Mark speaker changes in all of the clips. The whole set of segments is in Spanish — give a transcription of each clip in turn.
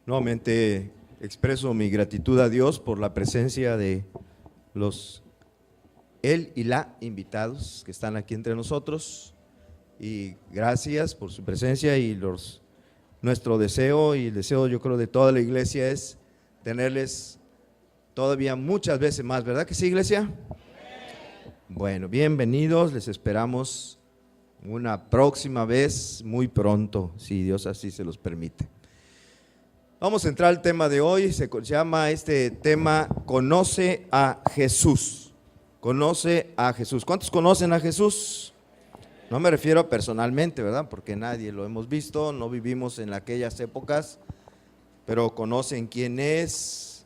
Speaker 1: Nuevamente expreso mi gratitud a Dios por la presencia de él y la invitados que están aquí entre nosotros, y gracias por su presencia. Y nuestro deseo y el deseo, yo creo, de toda la iglesia es tenerles todavía muchas veces más, ¿verdad que sí, iglesia? Bueno, bienvenidos, les esperamos una próxima vez muy pronto, si Dios así se los permite. Vamos a entrar al tema de hoy. Se llama este tema Conoce a Jesús. Conoce a Jesús. ¿Cuántos conocen a Jesús? No me refiero personalmente, ¿verdad? Porque nadie lo hemos visto, no vivimos en aquellas épocas, pero conocen quién es,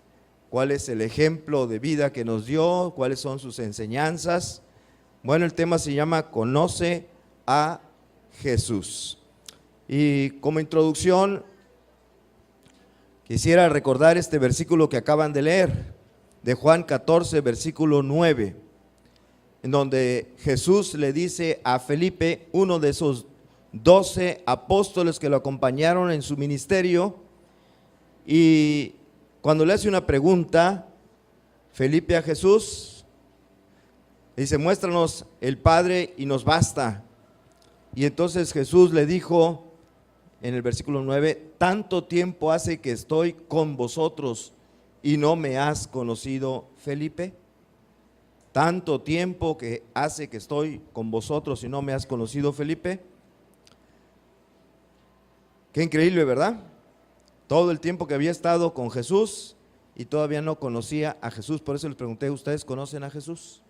Speaker 1: cuál es el ejemplo de vida que nos dio, cuáles son sus enseñanzas. Bueno, el tema se llama Conoce a Jesús. Y como introducción, quisiera recordar este versículo que acaban de leer, de Juan 14, versículo 9, en donde Jesús le dice a Felipe, uno de esos 12 apóstoles que lo acompañaron en su ministerio, y cuando le hace una pregunta, Felipe a Jesús, dice: muéstranos el Padre y nos basta. Y entonces Jesús le dijo, en el versículo 9, tanto tiempo hace que estoy con vosotros y no me has conocido, Felipe. Tanto tiempo que hace que estoy con vosotros y no me has conocido, Felipe. Qué increíble, ¿verdad? Todo el tiempo que había estado con Jesús y todavía no conocía a Jesús. Por eso les pregunté: ¿ustedes conocen a Jesús?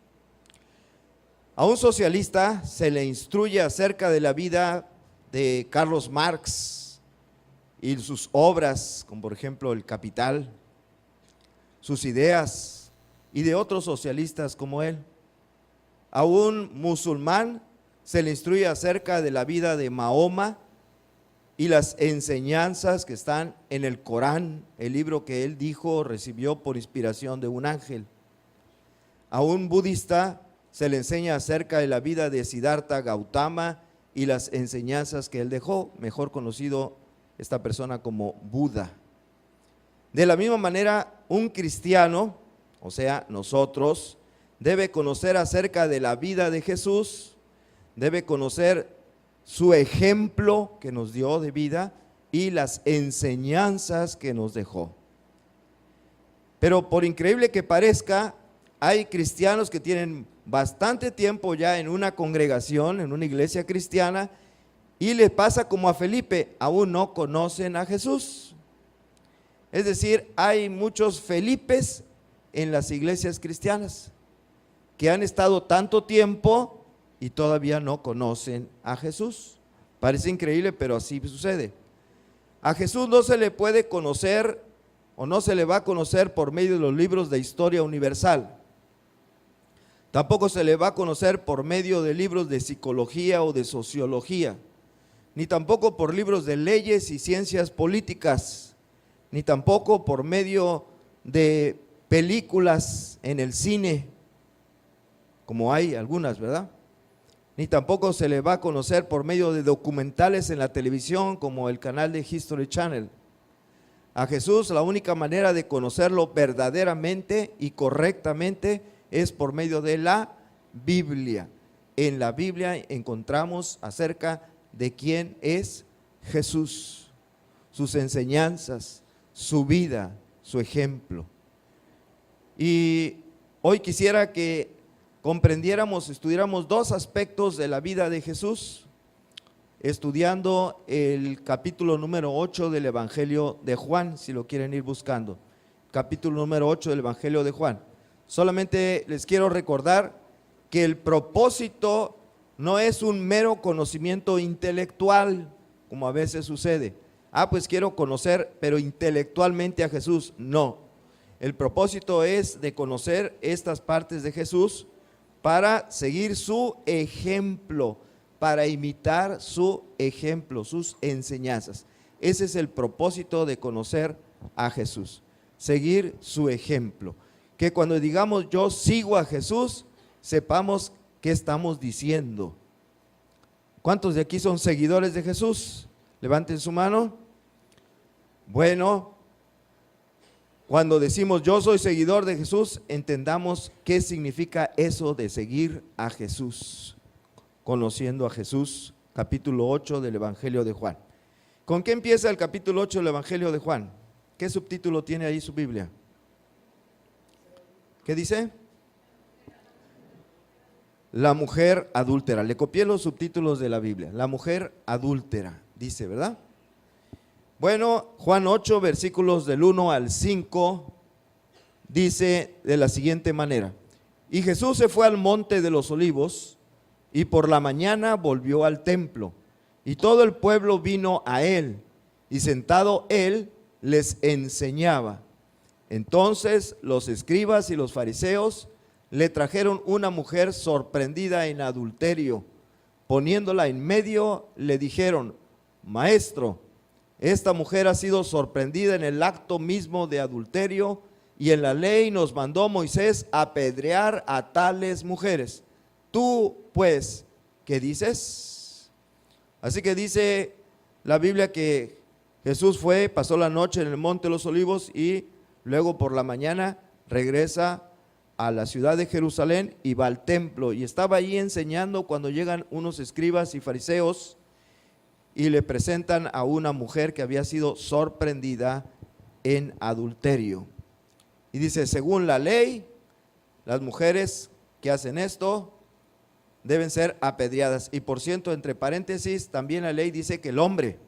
Speaker 1: A un socialista se le instruye acerca de la vida de Carlos Marx y sus obras, como por ejemplo El Capital, sus ideas, y de otros socialistas como él. A un musulmán se le instruye acerca de la vida de Mahoma y las enseñanzas que están en el Corán, el libro que él dijo recibió por inspiración de un ángel. A un budista se le enseña acerca de la vida de Siddhartha Gautama y las enseñanzas que él dejó, mejor conocido esta persona como Buda. De la misma manera, un cristiano, o sea, nosotros, debe conocer acerca de la vida de Jesús, debe conocer su ejemplo que nos dio de vida y las enseñanzas que nos dejó. Pero por increíble que parezca, hay cristianos que tienen bastante tiempo ya en una congregación, en una iglesia cristiana, y les pasa como a Felipe, aún no conocen a Jesús. Es decir, hay muchos Felipes en las iglesias cristianas que han estado tanto tiempo y todavía no conocen a Jesús. Parece increíble, pero así sucede. A Jesús no se le puede conocer o no se le va a conocer por medio de los libros de historia universal. Tampoco se le va a conocer por medio de libros de psicología o de sociología, ni tampoco por libros de leyes y ciencias políticas, ni tampoco por medio de películas en el cine, como hay algunas, ¿verdad? Ni tampoco se le va a conocer por medio de documentales en la televisión, como el canal de History Channel. A Jesús la única manera de conocerlo verdaderamente y correctamente es por medio de la Biblia. En la Biblia encontramos acerca de quién es Jesús, sus enseñanzas, su vida, su ejemplo. Y hoy quisiera que comprendiéramos, estudiáramos dos aspectos de la vida de Jesús, estudiando el capítulo número 8 del Evangelio de Juan, si lo quieren ir buscando. Capítulo número 8 del Evangelio de Juan. Solamente les quiero recordar que el propósito no es un mero conocimiento intelectual, como a veces sucede. Pues quiero conocer, pero intelectualmente a Jesús. No, el propósito es de conocer estas partes de Jesús para seguir su ejemplo, para imitar su ejemplo, sus enseñanzas. Ese es el propósito de conocer a Jesús, seguir su ejemplo. Que cuando digamos yo sigo a Jesús, sepamos qué estamos diciendo. ¿Cuántos de aquí son seguidores de Jesús? Levanten su mano. Bueno, cuando decimos yo soy seguidor de Jesús, entendamos qué significa eso de seguir a Jesús, conociendo a Jesús, capítulo 8 del Evangelio de Juan. ¿Con qué empieza el capítulo 8 del Evangelio de Juan? ¿Qué subtítulo tiene ahí su Biblia? ¿Qué dice? La mujer adúltera. Le copié los subtítulos de la Biblia. La mujer adúltera, dice, ¿verdad? Bueno, Juan 8, versículos del 1 al 5, dice de la siguiente manera: y Jesús se fue al monte de los olivos, y por la mañana volvió al templo, y todo el pueblo vino a él, y sentado él les enseñaba. Entonces los escribas y los fariseos le trajeron una mujer sorprendida en adulterio. Poniéndola en medio, le dijeron: Maestro, esta mujer ha sido sorprendida en el acto mismo de adulterio, y en la ley nos mandó Moisés apedrear a tales mujeres. Tú, pues, ¿qué dices? Así que dice la Biblia que Jesús fue, pasó la noche en el monte de los olivos, y luego por la mañana regresa a la ciudad de Jerusalén y va al templo, y estaba allí enseñando cuando llegan unos escribas y fariseos y le presentan a una mujer que había sido sorprendida en adulterio. Y dice, según la ley, las mujeres que hacen esto deben ser apedreadas. Y por cierto, entre paréntesis, también la ley dice que el hombre,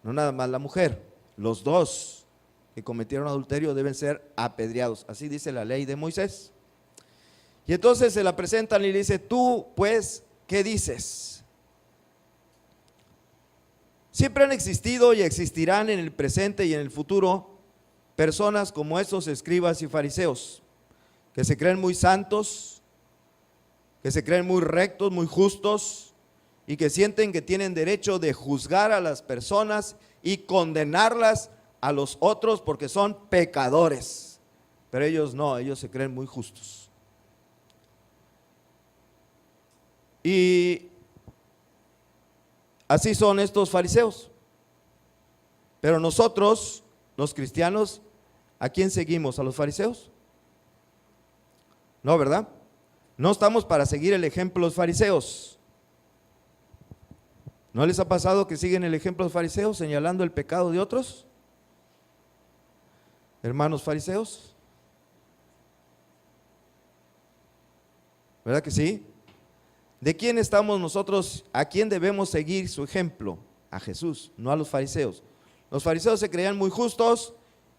Speaker 1: no nada más la mujer, los dos que cometieron adulterio deben ser apedreados. Así dice la ley de Moisés. Y entonces se la presentan y le dice, tú pues, ¿qué dices? Siempre han existido y existirán en el presente y en el futuro personas como estos escribas y fariseos, que se creen muy santos, que se creen muy rectos, muy justos, y que sienten que tienen derecho de juzgar a las personas y condenarlas a los otros porque son pecadores. Pero ellos no, ellos se creen muy justos. Y así son estos fariseos. Pero nosotros, los cristianos, ¿a quién seguimos? ¿A los fariseos? No, ¿verdad? No estamos para seguir el ejemplo de los fariseos. ¿No les ha pasado que siguen el ejemplo de los fariseos señalando el pecado de otros? Hermanos fariseos, ¿verdad que sí? ¿De quién estamos nosotros? ¿A quién debemos seguir su ejemplo? A Jesús, no a los fariseos. Los fariseos se creían muy justos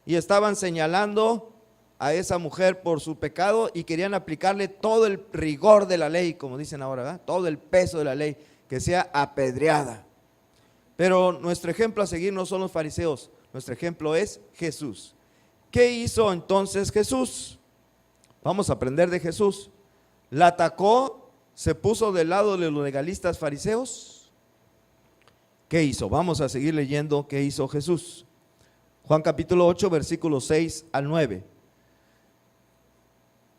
Speaker 1: y estaban señalando a esa mujer por su pecado y querían aplicarle todo el rigor de la ley, como dicen ahora, ¿verdad? Todo el peso de la ley, que sea apedreada. Pero nuestro ejemplo a seguir no son los fariseos, nuestro ejemplo es Jesús. ¿Qué hizo entonces Jesús? Vamos a aprender de Jesús. ¿La atacó? ¿Se puso del lado de los legalistas fariseos? ¿Qué hizo? Vamos a seguir leyendo qué hizo Jesús. Juan capítulo 8, versículos 6 al 9.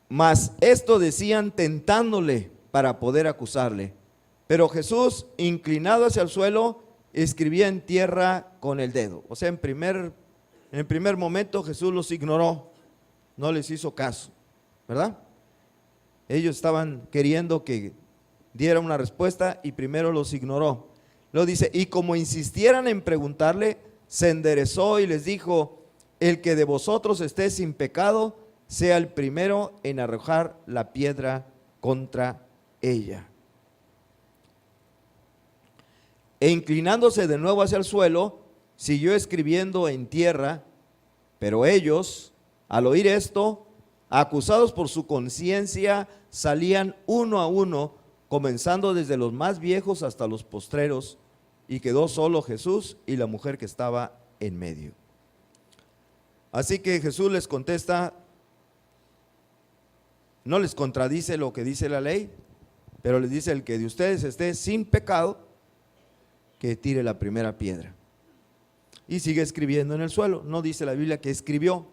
Speaker 1: Mas esto decían tentándole para poder acusarle. Pero Jesús, inclinado hacia el suelo, escribía en tierra con el dedo. O sea, en el primer momento Jesús los ignoró, no les hizo caso, ¿verdad? Ellos estaban queriendo que diera una respuesta y primero los ignoró. Luego dice, y como insistieran en preguntarle, se enderezó y les dijo, el que de vosotros esté sin pecado, sea el primero en arrojar la piedra contra ella. E inclinándose de nuevo hacia el suelo, siguió escribiendo en tierra, pero ellos, al oír esto, acusados por su conciencia, salían uno a uno, comenzando desde los más viejos hasta los postreros, y quedó solo Jesús y la mujer que estaba en medio. Así que Jesús les contesta, no les contradice lo que dice la ley, pero les dice, el que de ustedes esté sin pecado, que tire la primera piedra. Y sigue escribiendo en el suelo. No dice la Biblia que escribió.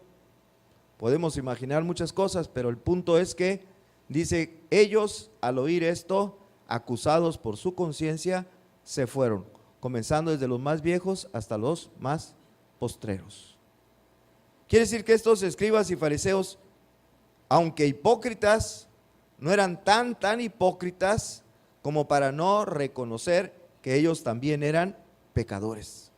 Speaker 1: Podemos imaginar muchas cosas, pero el punto es que dice, ellos al oír esto, acusados por su conciencia, se fueron, comenzando desde los más viejos hasta los más postreros. Quiere decir que estos escribas y fariseos, aunque hipócritas, no eran tan hipócritas como para no reconocer que ellos también eran pecadores.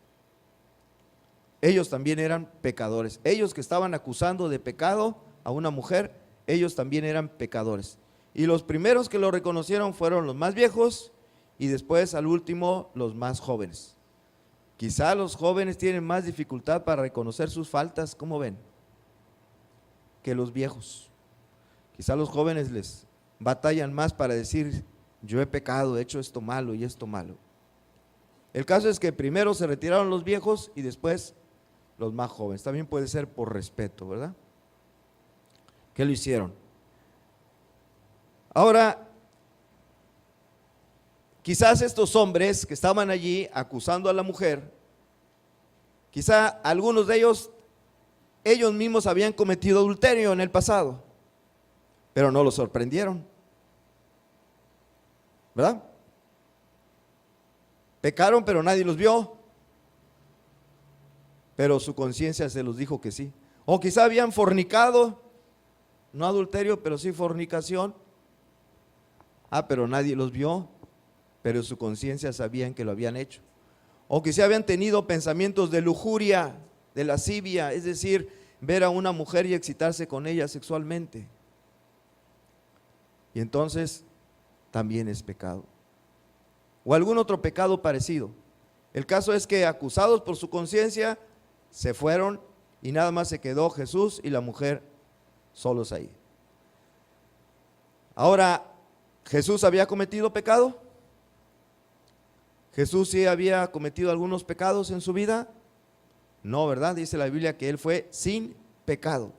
Speaker 1: Ellos también eran pecadores. Ellos que estaban acusando de pecado a una mujer, ellos también eran pecadores. Y los primeros que lo reconocieron fueron los más viejos y después al último los más jóvenes. Quizá los jóvenes tienen más dificultad para reconocer sus faltas, ¿cómo ven? Que los viejos. Quizá los jóvenes les batallan más para decir, yo he pecado, he hecho esto malo y esto malo. El caso es que primero se retiraron los viejos y después los más jóvenes. También puede ser por respeto, ¿verdad? ¿Qué lo hicieron? Ahora, quizás estos hombres que estaban allí acusando a la mujer, quizá algunos de ellos mismos habían cometido adulterio en el pasado, pero no los sorprendieron, ¿verdad? Pecaron, pero nadie los vio, pero su conciencia se los dijo que sí. O quizá habían fornicado, no adulterio, pero sí fornicación. Pero nadie los vio, pero su conciencia sabían que lo habían hecho. O quizá habían tenido pensamientos de lujuria, de lascivia, es decir, ver a una mujer y excitarse con ella sexualmente. Y entonces también es pecado. O algún otro pecado parecido. El caso es que acusados por su conciencia se fueron y nada más se quedó Jesús y la mujer solos ahí. Ahora, ¿Jesús había cometido pecado? ¿Jesús sí había cometido algunos pecados en su vida? No, ¿verdad? Dice la Biblia que Él fue sin pecado.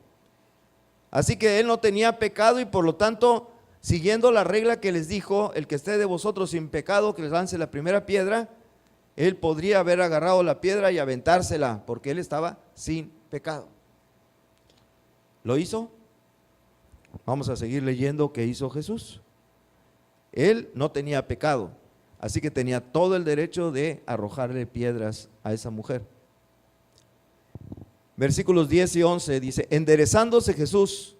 Speaker 1: Así que Él no tenía pecado y por lo tanto, siguiendo la regla que les dijo, el que esté de vosotros sin pecado, que les lance la primera piedra, Él podría haber agarrado la piedra y aventársela, porque Él estaba sin pecado. ¿Lo hizo? Vamos a seguir leyendo qué hizo Jesús. Él no tenía pecado, así que tenía todo el derecho de arrojarle piedras a esa mujer. Versículos 10 y 11 dice, enderezándose Jesús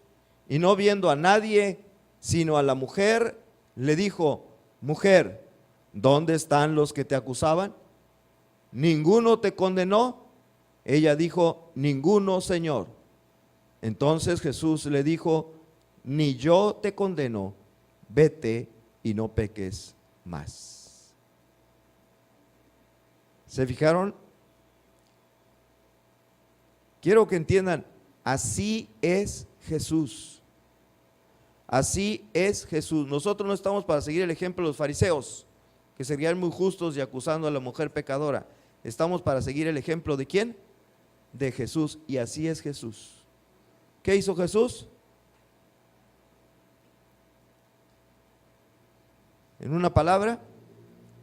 Speaker 1: y no viendo a nadie, sino a la mujer, le dijo, mujer, ¿dónde están los que te acusaban? ¿Ninguno te condenó? Ella dijo, ninguno, Señor. Entonces Jesús le dijo, ni yo te condeno, vete y no peques más. ¿Se fijaron? Quiero que entiendan, así es Jesús. Así es Jesús. Nosotros no estamos para seguir el ejemplo de los fariseos, que serían muy justos y acusando a la mujer pecadora. Estamos para seguir el ejemplo ¿de quién? De Jesús. Y así es Jesús. ¿Qué hizo Jesús? ¿En una palabra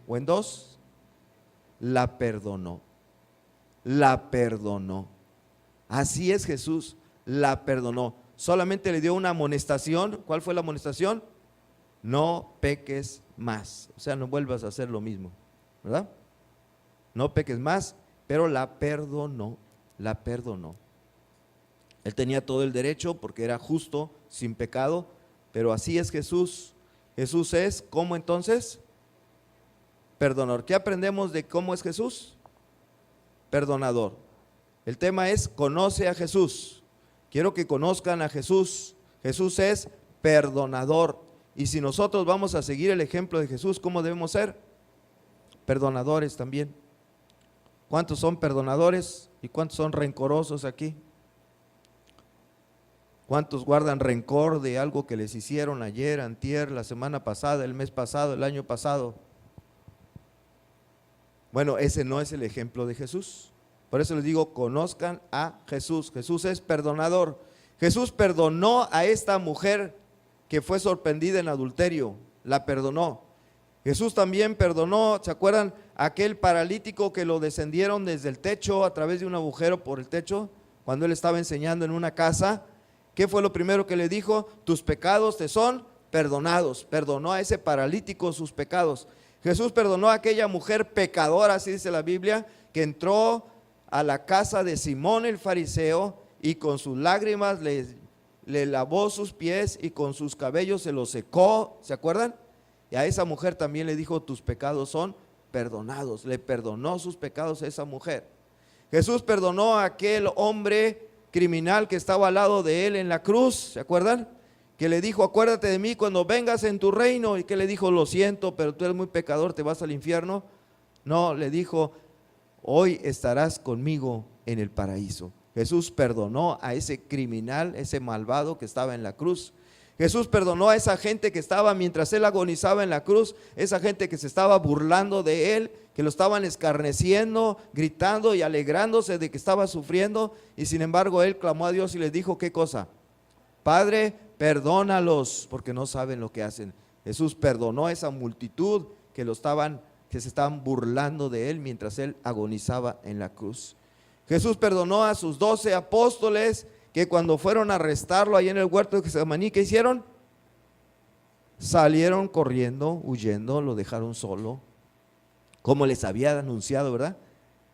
Speaker 1: o en dos? La perdonó. La perdonó. Así es Jesús, la perdonó. Solamente le dio una amonestación. ¿Cuál fue la amonestación? No peques más. O sea, no vuelvas a hacer lo mismo, ¿verdad? No peques más, pero la perdonó, la perdonó. Él tenía todo el derecho porque era justo, sin pecado, pero así es Jesús. Jesús es, ¿cómo entonces? Perdonador. ¿Qué aprendemos de cómo es Jesús? Perdonador. El tema es, conoce a Jesús. Quiero que conozcan a Jesús. Jesús es perdonador. Y si nosotros vamos a seguir el ejemplo de Jesús, ¿cómo debemos ser? Perdonadores también. ¿Cuántos son perdonadores y cuántos son rencorosos aquí? ¿Cuántos guardan rencor de algo que les hicieron ayer, antier, la semana pasada, el mes pasado, el año pasado? Bueno, ese no es el ejemplo de Jesús. Por eso les digo, conozcan a Jesús. Jesús es perdonador. Jesús perdonó a esta mujer que fue sorprendida en adulterio. La perdonó. Jesús también perdonó, ¿se acuerdan? Aquel paralítico que lo descendieron desde el techo a través de un agujero por el techo, cuando él estaba enseñando en una casa. ¿Qué fue lo primero que le dijo? Tus pecados te son perdonados. Perdonó a ese paralítico sus pecados. Jesús perdonó a aquella mujer pecadora, así dice la Biblia, que entró a la casa de Simón el fariseo y con sus lágrimas le lavó sus pies y con sus cabellos se los secó, ¿se acuerdan? Y a esa mujer también le dijo, tus pecados son perdonados. Le perdonó sus pecados a esa mujer. Jesús perdonó a aquel hombre criminal que estaba al lado de él en la cruz, ¿se acuerdan? Que le dijo, acuérdate de mí cuando vengas en tu reino. Y que le dijo, lo siento, pero tú eres muy pecador, te vas al infierno. No, le dijo, hoy estarás conmigo en el paraíso. Jesús perdonó a ese criminal, ese malvado que estaba en la cruz. Jesús perdonó a esa gente que estaba, mientras él agonizaba en la cruz, esa gente que se estaba burlando de él, que lo estaban escarneciendo, gritando y alegrándose de que estaba sufriendo. Y sin embargo él clamó a Dios y les dijo, ¿qué cosa? Padre, perdónalos porque no saben lo que hacen. Jesús perdonó a esa multitud que se estaban burlando de él mientras él agonizaba en la cruz. Jesús perdonó a sus 12 apóstoles que cuando fueron a arrestarlo ahí en el huerto de Getsemaní, ¿qué hicieron? Salieron corriendo, huyendo, lo dejaron solo, como les había anunciado, ¿verdad?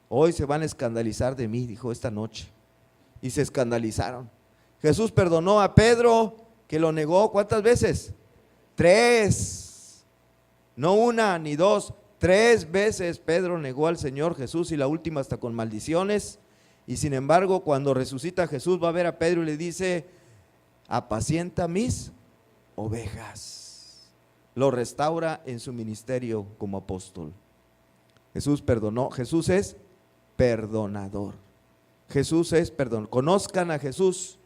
Speaker 1: Hoy se van a escandalizar de mí, dijo esta noche, y se escandalizaron. Jesús perdonó a Pedro, que lo negó, ¿cuántas veces? 3, no una ni 2, 3 veces Pedro negó al Señor Jesús, y la última hasta con maldiciones. Y sin embargo, cuando resucita Jesús, va a ver a Pedro y le dice, apacienta mis ovejas. Lo restaura en su ministerio como apóstol. Jesús perdonó, Jesús es perdonador. Jesús es perdón. Conozcan a Jesús,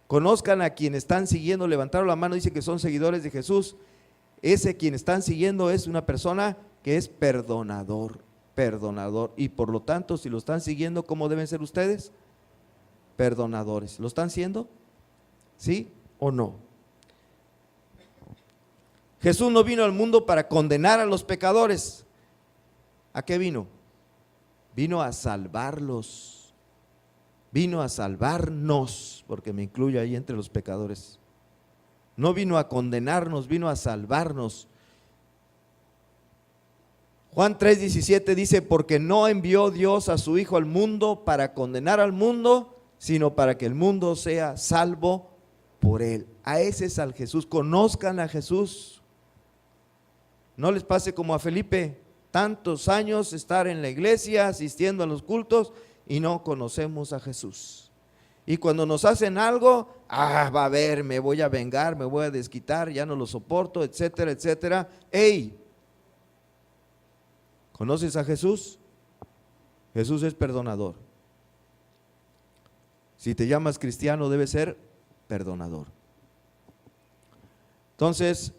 Speaker 1: conozcan a quien están siguiendo. Levantaron la mano, dice que son seguidores de Jesús. Ese quien están siguiendo es una persona que es perdonador. Perdonador, y por lo tanto, si lo están siguiendo, ¿cómo deben ser ustedes? Perdonadores. ¿Lo están siendo? ¿Sí o no? Jesús no vino al mundo para condenar a los pecadores. ¿A qué vino? Vino a salvarlos. Vino a salvarnos, porque me incluye ahí entre los pecadores. No vino a condenarnos, vino a salvarnos. Juan 3:17 dice, porque no envió Dios a su Hijo al mundo para condenar al mundo, sino para que el mundo sea salvo por él. A ese es al Jesús. Conozcan a Jesús. No les pase como a Felipe, tantos años estar en la iglesia, asistiendo a los cultos, y no conocemos a Jesús. Y cuando nos hacen algo, va a ver, me voy a vengar, me voy a desquitar, ya no lo soporto, etcétera, etcétera. ¡Ey! ¿Conoces a Jesús? Jesús es perdonador. Si te llamas cristiano, debes ser perdonador. Entonces,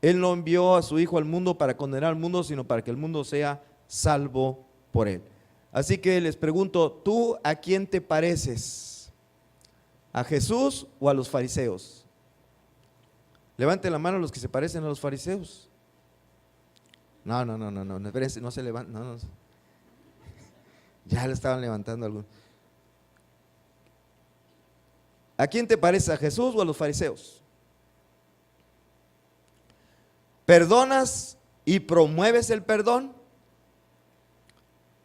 Speaker 1: Él no envió a su Hijo al mundo para condenar al mundo, sino para que el mundo sea salvo por Él. Así que les pregunto, ¿tú a quién te pareces? ¿A Jesús o a los fariseos? Levanten la mano los que se parecen a los fariseos. No, espérense, no se levantan, no. Ya le estaban levantando algunos. ¿A quién te pareces, a Jesús o a los fariseos? ¿Perdonas y promueves el perdón?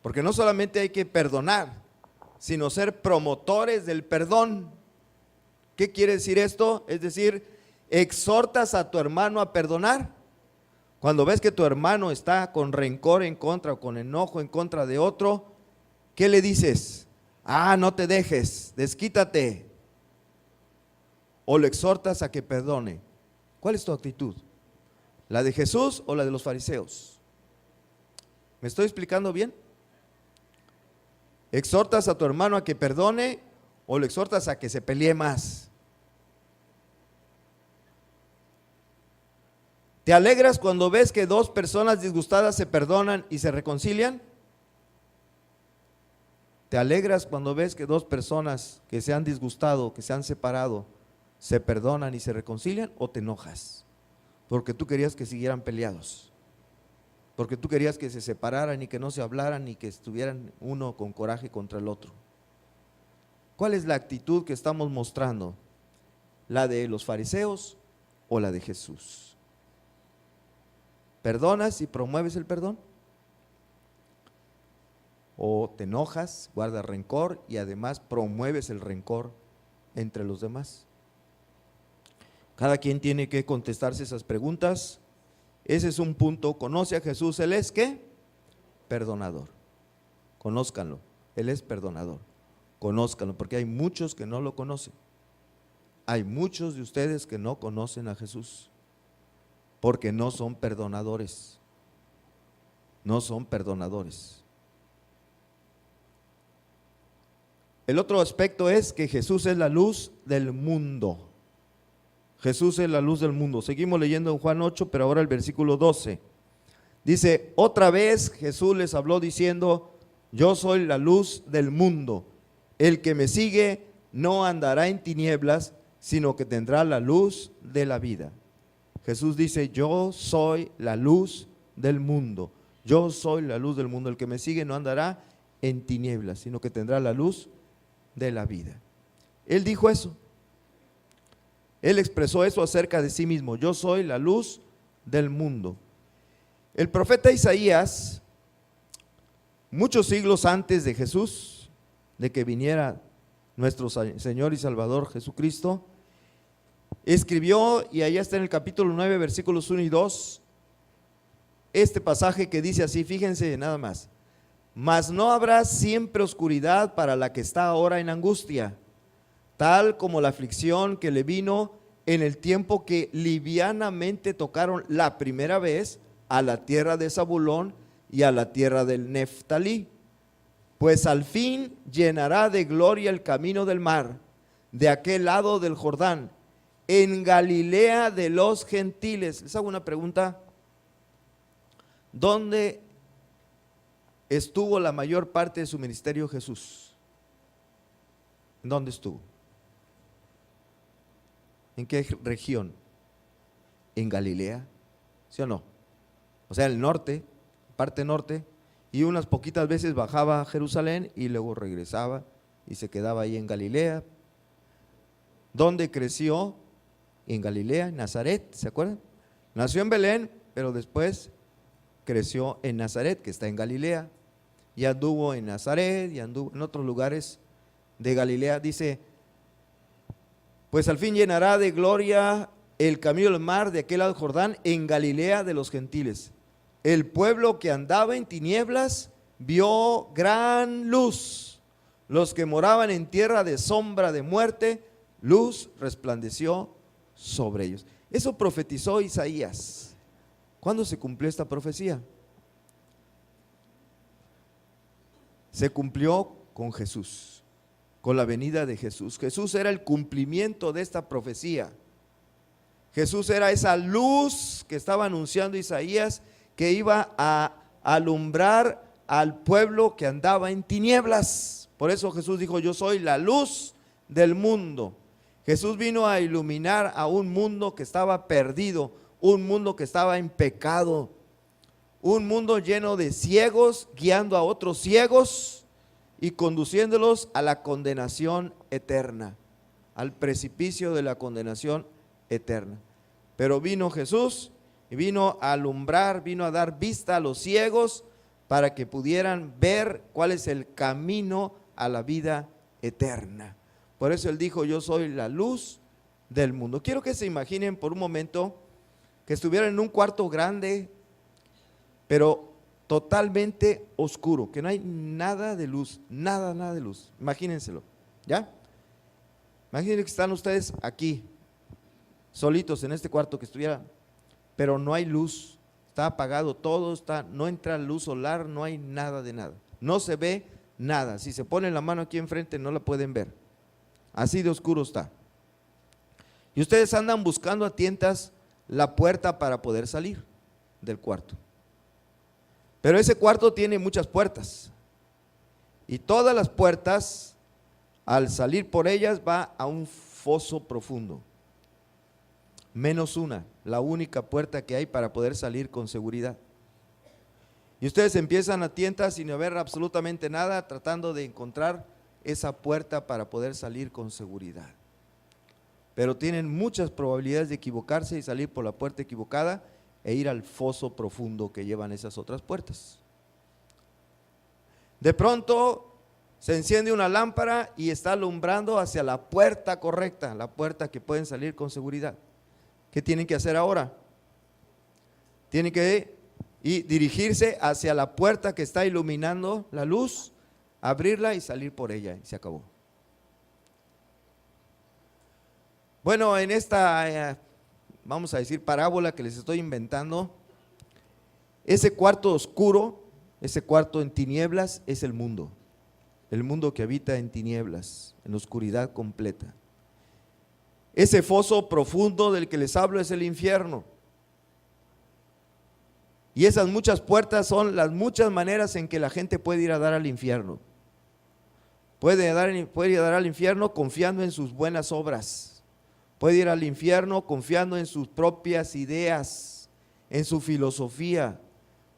Speaker 1: Porque no solamente hay que perdonar, sino ser promotores del perdón. ¿Qué quiere decir esto? Es decir, exhortas a tu hermano a perdonar. Cuando ves que tu hermano está con rencor en contra o con enojo en contra de otro, ¿qué le dices? No te dejes, desquítate. O lo exhortas a que perdone. ¿Cuál es tu actitud? ¿La de Jesús o la de los fariseos? ¿Me estoy explicando bien? ¿Exhortas a tu hermano a que perdone o lo exhortas a que se pelee más? ¿Te alegras cuando ves que 2 personas disgustadas se perdonan y se reconcilian? ¿Te alegras cuando ves que 2 personas que se han disgustado, que se han separado, se perdonan y se reconcilian? ¿O te enojas? Porque tú querías que siguieran peleados, porque tú querías que se separaran y que no se hablaran y que estuvieran uno con coraje contra el otro. ¿Cuál es la actitud que estamos mostrando? ¿La de los fariseos o la de Jesús? ¿Perdonas y promueves el perdón? o te enojas, guardas rencor y además promueves el rencor entre los demás. Cada quien tiene que contestarse esas preguntas. Ese es un punto. Conoce a Jesús, Él es ¿qué? Perdonador. Conózcanlo, Él es perdonador. Conózcanlo, porque hay muchos que no lo conocen. Hay muchos de ustedes que no conocen a Jesús, porque no son perdonadores. No son perdonadores. El otro aspecto es que Jesús es la luz del mundo. Jesús es la luz del mundo. Seguimos leyendo en Juan 8, pero ahora el versículo 12. Dice, otra vez Jesús les habló diciendo, yo soy la luz del mundo. El que me sigue no andará en tinieblas, sino que tendrá la luz de la vida. Jesús dice, yo soy la luz del mundo. Yo soy la luz del mundo. El que me sigue no andará en tinieblas, sino que tendrá la luz de la vida. Él dijo eso. Él expresó eso acerca de sí mismo. Yo soy la luz del mundo. El profeta Isaías, muchos siglos antes de Jesús, de que viniera nuestro Señor y Salvador Jesucristo, escribió, y allá está en el capítulo 9, versículos 1 y 2, este pasaje que dice así, fíjense nada más. Mas no habrá siempre oscuridad para la que está ahora en angustia, tal como la aflicción que le vino en el tiempo que livianamente tocaron la primera vez a la tierra de Zabulón y a la tierra del Neftalí. Pues al fin llenará de gloria el camino del mar, de aquel lado del Jordán, en Galilea de los gentiles. Les hago una pregunta. ¿Dónde estuvo la mayor parte de su ministerio Jesús? ¿Dónde estuvo? ¿En qué región? ¿En Galilea? ¿Sí o no? O sea, el norte, parte norte, y unas poquitas veces bajaba a Jerusalén y luego regresaba y se quedaba ahí en Galilea. ¿Dónde creció? En Galilea, en Nazaret, ¿se acuerdan? Nació en Belén, pero después creció en Nazaret, que está en Galilea, y anduvo en Nazaret, y anduvo en otros lugares de Galilea. Dice, pues al fin llenará de gloria el camino del mar de aquel lado del Jordán, en Galilea de los gentiles. El pueblo que andaba en tinieblas vio gran luz. Los que moraban en tierra de sombra de muerte, luz resplandeció sobre ellos. Eso profetizó Isaías. ¿Cuándo se cumplió esta profecía? Se cumplió con Jesús, con la venida de Jesús. Jesús era el cumplimiento de esta profecía. Jesús era esa luz que estaba anunciando Isaías, que iba a alumbrar al pueblo que andaba en tinieblas. Por eso Jesús dijo, yo soy la luz del mundo. Jesús vino a iluminar a un mundo que estaba perdido, un mundo que estaba en pecado, un mundo lleno de ciegos, guiando a otros ciegos y conduciéndolos a la condenación eterna, al precipicio de la condenación eterna. Pero vino Jesús y vino a alumbrar, vino a dar vista a los ciegos para que pudieran ver cuál es el camino a la vida eterna. Por eso Él dijo, yo soy la luz del mundo. Quiero que se imaginen por un momento que estuvieran en un cuarto grande, pero totalmente oscuro, que no hay nada de luz, nada de luz. Imagínenselo, ¿ya? Imagínense que están ustedes aquí, solitos en este cuarto, que estuviera, pero no hay luz, está apagado todo, no entra luz solar, no hay nada de nada, no se ve nada. Si se ponen la mano aquí enfrente no la pueden ver, así de oscuro está. Y ustedes andan buscando a tientas la puerta para poder salir del cuarto. Pero ese cuarto tiene muchas puertas, y todas las puertas, al salir por ellas, va a un foso profundo, menos una, la única puerta que hay para poder salir con seguridad. Y ustedes empiezan a tientas sin ver absolutamente nada, tratando de encontrar esa puerta para poder salir con seguridad. Pero tienen muchas probabilidades de equivocarse y salir por la puerta equivocada e ir al foso profundo que llevan esas otras puertas. De pronto se enciende una lámpara y está alumbrando hacia la puerta correcta, la puerta que pueden salir con seguridad. ¿Qué tienen que hacer ahora? Tienen que dirigirse hacia la puerta que está iluminando la luz, abrirla y salir por ella, y se acabó. Bueno, en esta, vamos a decir, parábola que les estoy inventando, ese cuarto oscuro, ese cuarto en tinieblas es el mundo que habita en tinieblas, en oscuridad completa. Ese foso profundo del que les hablo es el infierno. Y esas muchas puertas son las muchas maneras en que la gente puede ir a dar al infierno. Puede ir a dar al infierno confiando en sus buenas obras. Puede ir al infierno confiando en sus propias ideas, en su filosofía.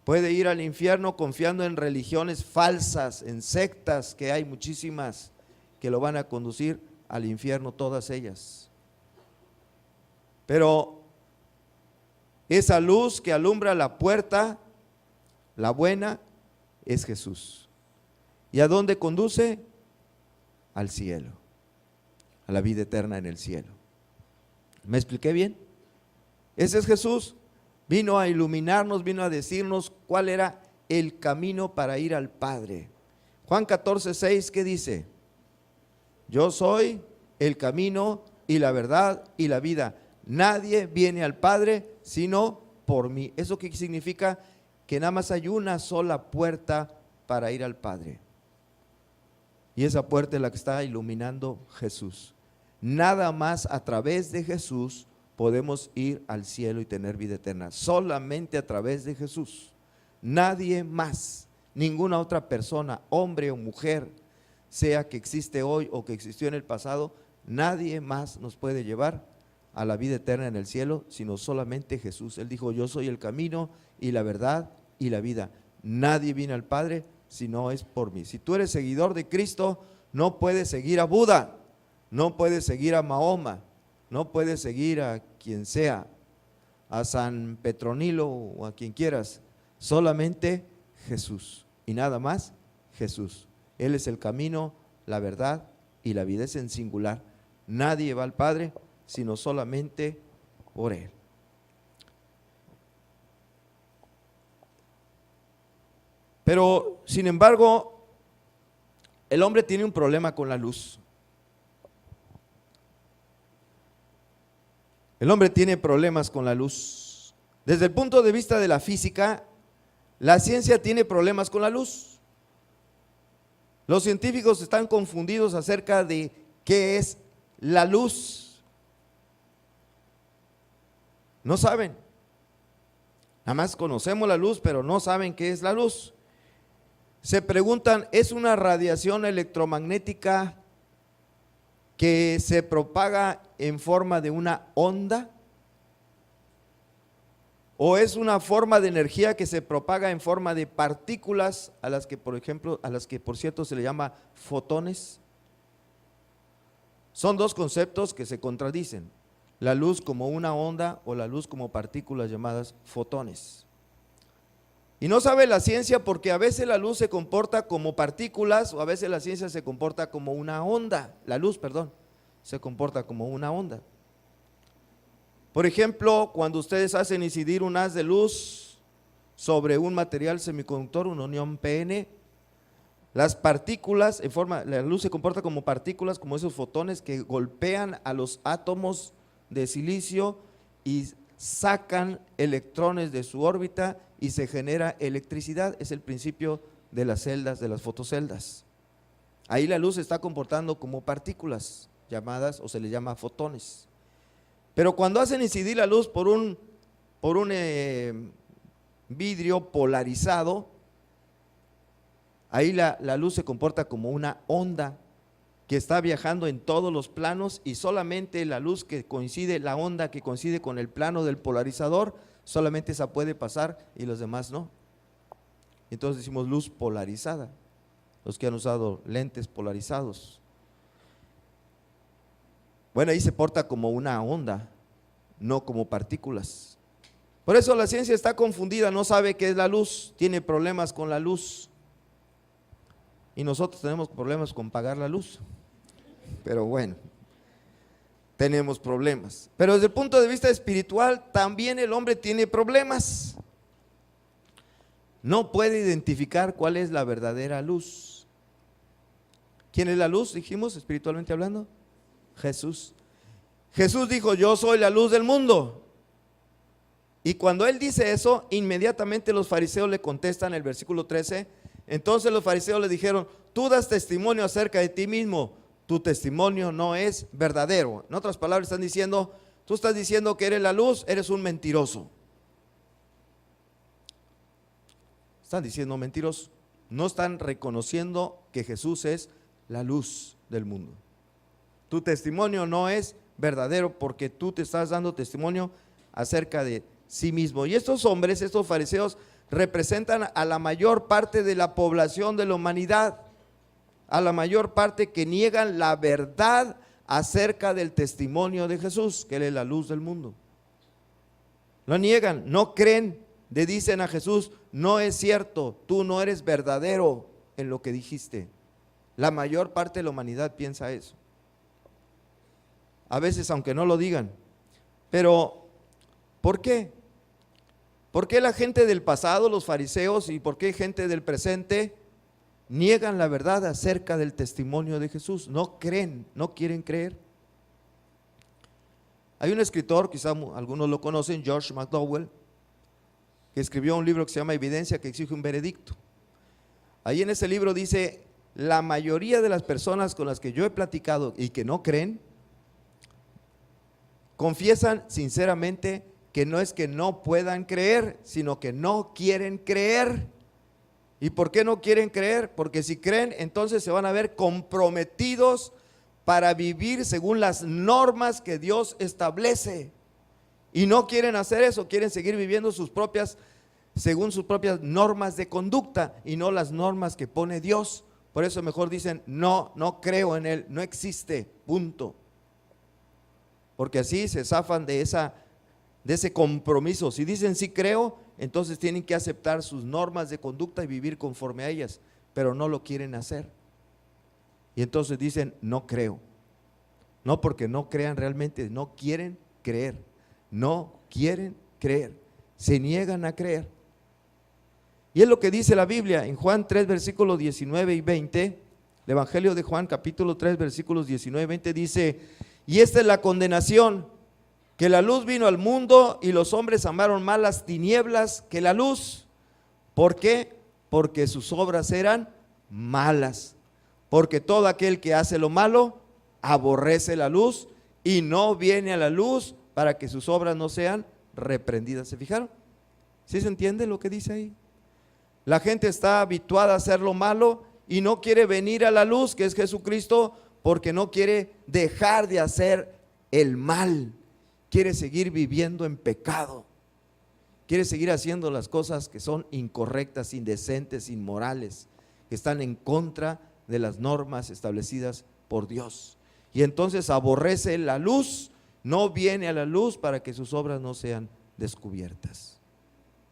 Speaker 1: Puede ir al infierno confiando en religiones falsas, en sectas, que hay muchísimas que lo van a conducir al infierno, todas ellas. Pero esa luz que alumbra la puerta, la buena, es Jesús. ¿Y a dónde conduce? Al cielo, a la vida eterna en el cielo. ¿Me expliqué bien? Ese es Jesús. Vino a iluminarnos, vino a decirnos cuál era el camino para ir al Padre. Juan 14:6, ¿qué dice? Yo soy el camino y la verdad y la vida. Nadie viene al Padre sino por mí. ¿Eso qué significa? Que nada más hay una sola puerta para ir al Padre. Y esa puerta es la que está iluminando Jesús. Nada más a través de Jesús podemos ir al cielo y tener vida eterna. Solamente a través de Jesús. Nadie más, ninguna otra persona, hombre o mujer, sea que existe hoy o que existió en el pasado, nadie más nos puede llevar a la vida eterna en el cielo, sino solamente Jesús. Él dijo, yo soy el camino y la verdad y la vida. Nadie viene al Padre si no es por mí. Si tú eres seguidor de Cristo, no puedes seguir a Buda, no puedes seguir a Mahoma, no puedes seguir a quien sea, a San Petronilo o a quien quieras, solamente Jesús y nada más Jesús. Él es el camino, la verdad y la vida, es en singular. Nadie va al Padre sino solamente por Él. Pero sin embargo, el hombre tiene un problema con la luz. El hombre tiene problemas con la luz. Desde el punto de vista de la física, la ciencia tiene problemas con la luz. Los científicos están confundidos acerca de qué es la luz. No saben. Nada más conocemos la luz, pero no saben qué es la luz. Se preguntan, ¿es una radiación electromagnética que se propaga en forma de una onda? ¿O es una forma de energía que se propaga en forma de partículas a las que, por cierto, se le llama fotones? Son dos conceptos que se contradicen: la luz como una onda o la luz como partículas llamadas fotones. Y no sabe la ciencia porque a veces la luz se comporta como partículas o a veces la ciencia se comporta como una onda. La luz, perdón, se comporta como una onda. Por ejemplo, cuando ustedes hacen incidir un haz de luz sobre un material semiconductor, un anión PN, las partículas, la luz se comporta como partículas, como esos fotones que golpean a los átomos de silicio y sacan electrones de su órbita y se genera electricidad. Es el principio de las celdas, de las fotoceldas. Ahí la luz se está comportando como partículas llamadas, o se le llama fotones. Pero cuando hacen incidir la luz por un vidrio polarizado, ahí la luz se comporta como una onda que está viajando en todos los planos, y solamente la luz que coincide, la onda que coincide con el plano del polarizador, solamente esa puede pasar y los demás no. Entonces decimos luz polarizada, los que han usado lentes polarizados. Bueno, ahí se porta como una onda, no como partículas. Por eso la ciencia está confundida, no sabe qué es la luz, tiene problemas con la luz. y nosotros tenemos problemas con pagar la luz. Pero bueno, tenemos problemas. Pero desde el punto de vista espiritual, también el hombre tiene problemas. No puede identificar cuál es la verdadera luz. ¿Quién es la luz? Dijimos, espiritualmente hablando, Jesús. Jesús dijo, yo soy la luz del mundo. Y cuando él dice eso, inmediatamente los fariseos le contestan el versículo 13. Entonces los fariseos le dijeron, tú das testimonio acerca de ti mismo, tu testimonio no es verdadero. En otras palabras están diciendo, tú estás diciendo que eres la luz, eres un mentiroso. Están diciendo mentiroso. No están reconociendo que Jesús es la luz del mundo. Tu testimonio no es verdadero porque tú te estás dando testimonio acerca de sí mismo. Y estos hombres, estos fariseos, representan a la mayor parte de la población de la humanidad, a la mayor parte que niegan la verdad acerca del testimonio de Jesús, que Él es la luz del mundo. Lo niegan, no creen, le dicen a Jesús, no es cierto, tú no eres verdadero en lo que dijiste. La mayor parte de la humanidad piensa eso. A veces aunque no lo digan. Pero, ¿por qué? ¿Por qué la gente del pasado, los fariseos, y por qué gente del presente niegan la verdad acerca del testimonio de Jesús? No creen, no quieren creer. Hay un escritor, quizá algunos lo conocen, George McDowell, que escribió un libro que se llama Evidencia que exige un veredicto. Ahí en ese libro dice, la mayoría de las personas con las que yo he platicado y que no creen, confiesan sinceramente que no es que no puedan creer, sino que no quieren creer. ¿Y por qué no quieren creer? Porque si creen, entonces se van a ver comprometidos para vivir según las normas que Dios establece. Y no quieren hacer eso, quieren seguir viviendo según sus propias normas de conducta y no las normas que pone Dios. Por eso mejor dicen, no creo en Él, no existe, punto. Porque así se zafan de ese compromiso. Si dicen sí creo, entonces tienen que aceptar sus normas de conducta y vivir conforme a ellas, pero no lo quieren hacer. Y entonces dicen no creo. No porque no crean realmente, no quieren creer. No quieren creer. Se niegan a creer. Y es lo que dice la Biblia en Juan 3, versículos 19 y 20. El Evangelio de Juan, capítulo 3, versículos 19 y 20 dice, y esta es la condenación, que la luz vino al mundo y los hombres amaron más las tinieblas que la luz. ¿Por qué? Porque sus obras eran malas. Porque todo aquel que hace lo malo aborrece la luz y no viene a la luz para que sus obras no sean reprendidas. ¿Se fijaron? ¿Sí se entiende lo que dice ahí? La gente está habituada a hacer lo malo y no quiere venir a la luz, que es Jesucristo, porque no quiere dejar de hacer el mal. Quiere seguir viviendo en pecado. Quiere seguir haciendo las cosas que son incorrectas, indecentes, inmorales, que están en contra de las normas establecidas por Dios. Y entonces aborrece la luz, no viene a la luz para que sus obras no sean descubiertas.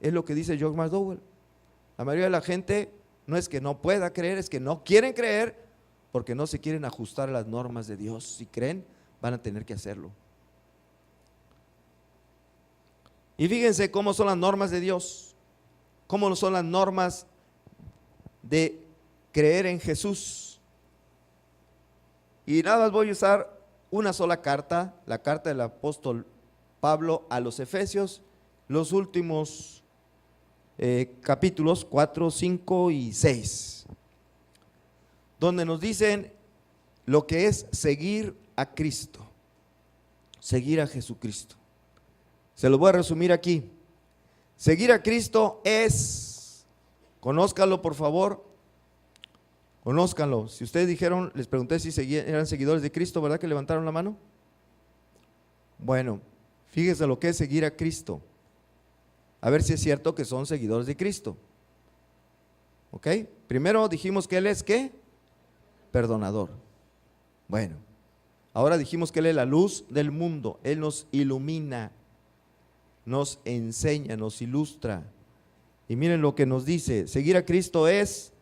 Speaker 1: Es lo que dice George McDowell. La mayoría de la gente no es que no pueda creer, es que no quieren creer porque no se quieren ajustar a las normas de Dios. Si creen, van a tener que hacerlo. Y fíjense cómo son las normas de Dios, cómo son las normas de creer en Jesús. Y nada más voy a usar una sola carta, la carta del apóstol Pablo a los Efesios, los últimos capítulos 4, 5 y 6, donde nos dicen lo que es seguir a Cristo, seguir a Jesucristo. Se lo voy a resumir aquí. Seguir a Cristo es, conózcanlo por favor, conózcanlo. Si ustedes dijeron, les pregunté si eran seguidores de Cristo, ¿verdad que levantaron la mano? Bueno, fíjese lo que es seguir a Cristo. A ver si es cierto que son seguidores de Cristo. ¿Ok? Primero dijimos que Él es ¿qué? Perdonador. Bueno, ahora dijimos que Él es la luz del mundo. Él nos ilumina, nos enseña, nos ilustra. Y miren lo que nos dice, seguir a Cristo es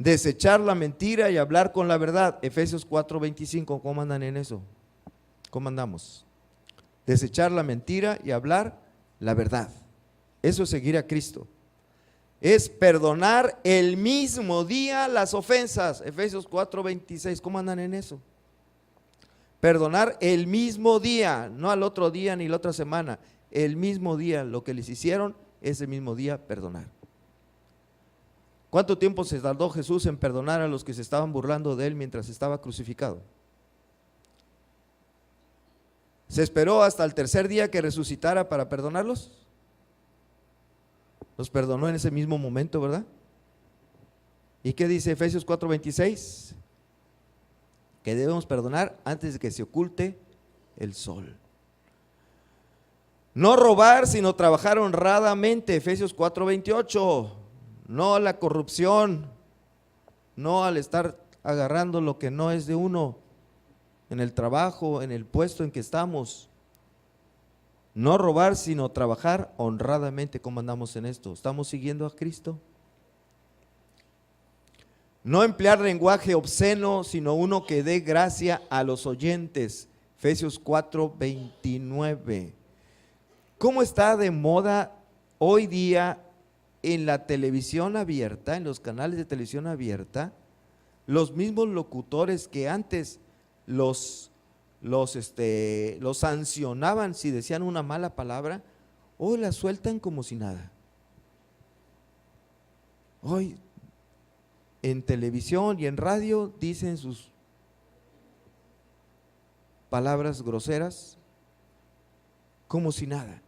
Speaker 1: Desechar la mentira y hablar con la verdad. Efesios 4:25, ¿cómo andan en eso? ¿Cómo andamos? Desechar la mentira y hablar la verdad. Eso es seguir a Cristo. Es perdonar el mismo día las ofensas. Efesios 4:26, ¿cómo andan en eso? Perdonar el mismo día, no al otro día ni la otra semana. El mismo día, lo que les hicieron, ese mismo día perdonar. ¿Cuánto tiempo se tardó Jesús en perdonar a los que se estaban burlando de él mientras estaba crucificado? ¿Se esperó hasta el tercer día que resucitara para perdonarlos? Los perdonó en ese mismo momento, ¿verdad? ¿Y qué dice Efesios 4:26? Que debemos perdonar antes de que se oculte el sol. No robar, sino trabajar honradamente. Efesios 4:28. No a la corrupción, no al estar agarrando lo que no es de uno en el trabajo, en el puesto en que estamos. No robar, sino trabajar honradamente. ¿Cómo andamos en esto? ¿Estamos siguiendo a Cristo? No emplear lenguaje obsceno, sino uno que dé gracia a los oyentes. Efesios 4:29. ¿Cómo está de moda hoy día en la televisión abierta, en los canales de televisión abierta, los mismos locutores que antes los sancionaban si decían una mala palabra, hoy la sueltan como si nada? Hoy en televisión y en radio dicen sus palabras groseras como si nada.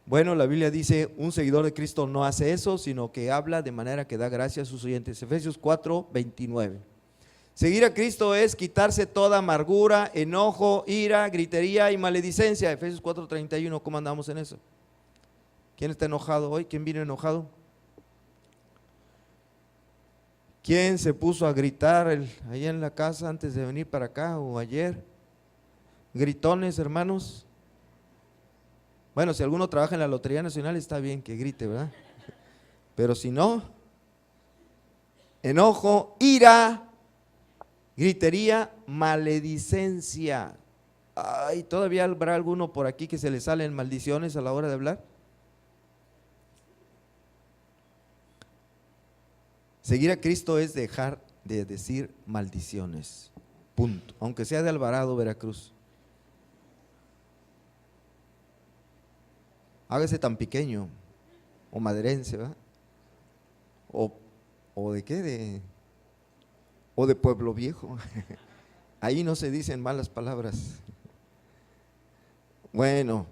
Speaker 1: Bueno, la Biblia dice, un seguidor de Cristo no hace eso, sino que habla de manera que da gracia a sus oyentes. Efesios 4:29. Seguir a Cristo es quitarse toda amargura, enojo, ira, gritería y maledicencia. Efesios 4:31, ¿cómo andamos en eso? ¿Quién está enojado hoy? ¿Quién vino enojado? ¿Quién se puso a gritar allá en la casa antes de venir para acá o ayer? ¿Gritones, hermanos? Bueno, si alguno trabaja en la Lotería Nacional está bien que grite, ¿verdad? Pero si no, enojo, ira, gritería, maledicencia. Ay, ¿todavía habrá alguno por aquí que se le salen maldiciones a la hora de hablar? Seguir a Cristo es dejar de decir maldiciones, punto, aunque sea de Alvarado, Veracruz. Hágase tan pequeño, o maderense, ¿verdad? O de qué, o de Pueblo Viejo. Ahí no se dicen malas palabras. Bueno,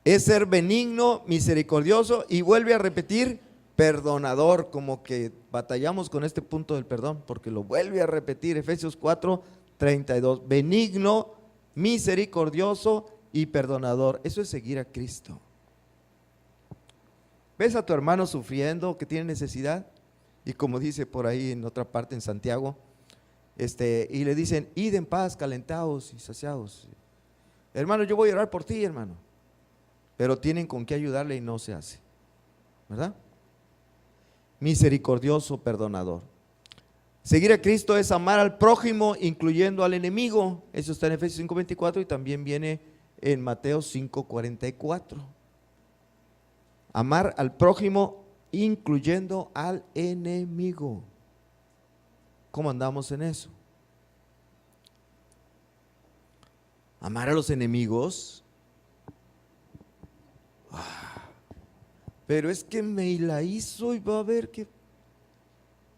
Speaker 1: es ser benigno, misericordioso, y vuelve a repetir, perdonador, como que batallamos con este punto del perdón, porque lo vuelve a repetir. Efesios 4:32, benigno, misericordioso y perdonador. Eso es seguir a Cristo. ¿Ves a tu hermano sufriendo, que tiene necesidad? Y como dice por ahí en otra parte en Santiago, y le dicen, id en paz, calentados y saciados. Hermano, yo voy a orar por ti, hermano. Pero tienen con qué ayudarle y no se hace, ¿verdad? Misericordioso, perdonador. Seguir a Cristo es amar al prójimo, incluyendo al enemigo. Eso está en Efesios 5:24 y también viene en Mateo 5:44. Amar al prójimo, incluyendo al enemigo. ¿Cómo andamos en eso? Amar a los enemigos. Pero es que me la hizo y va a ver que,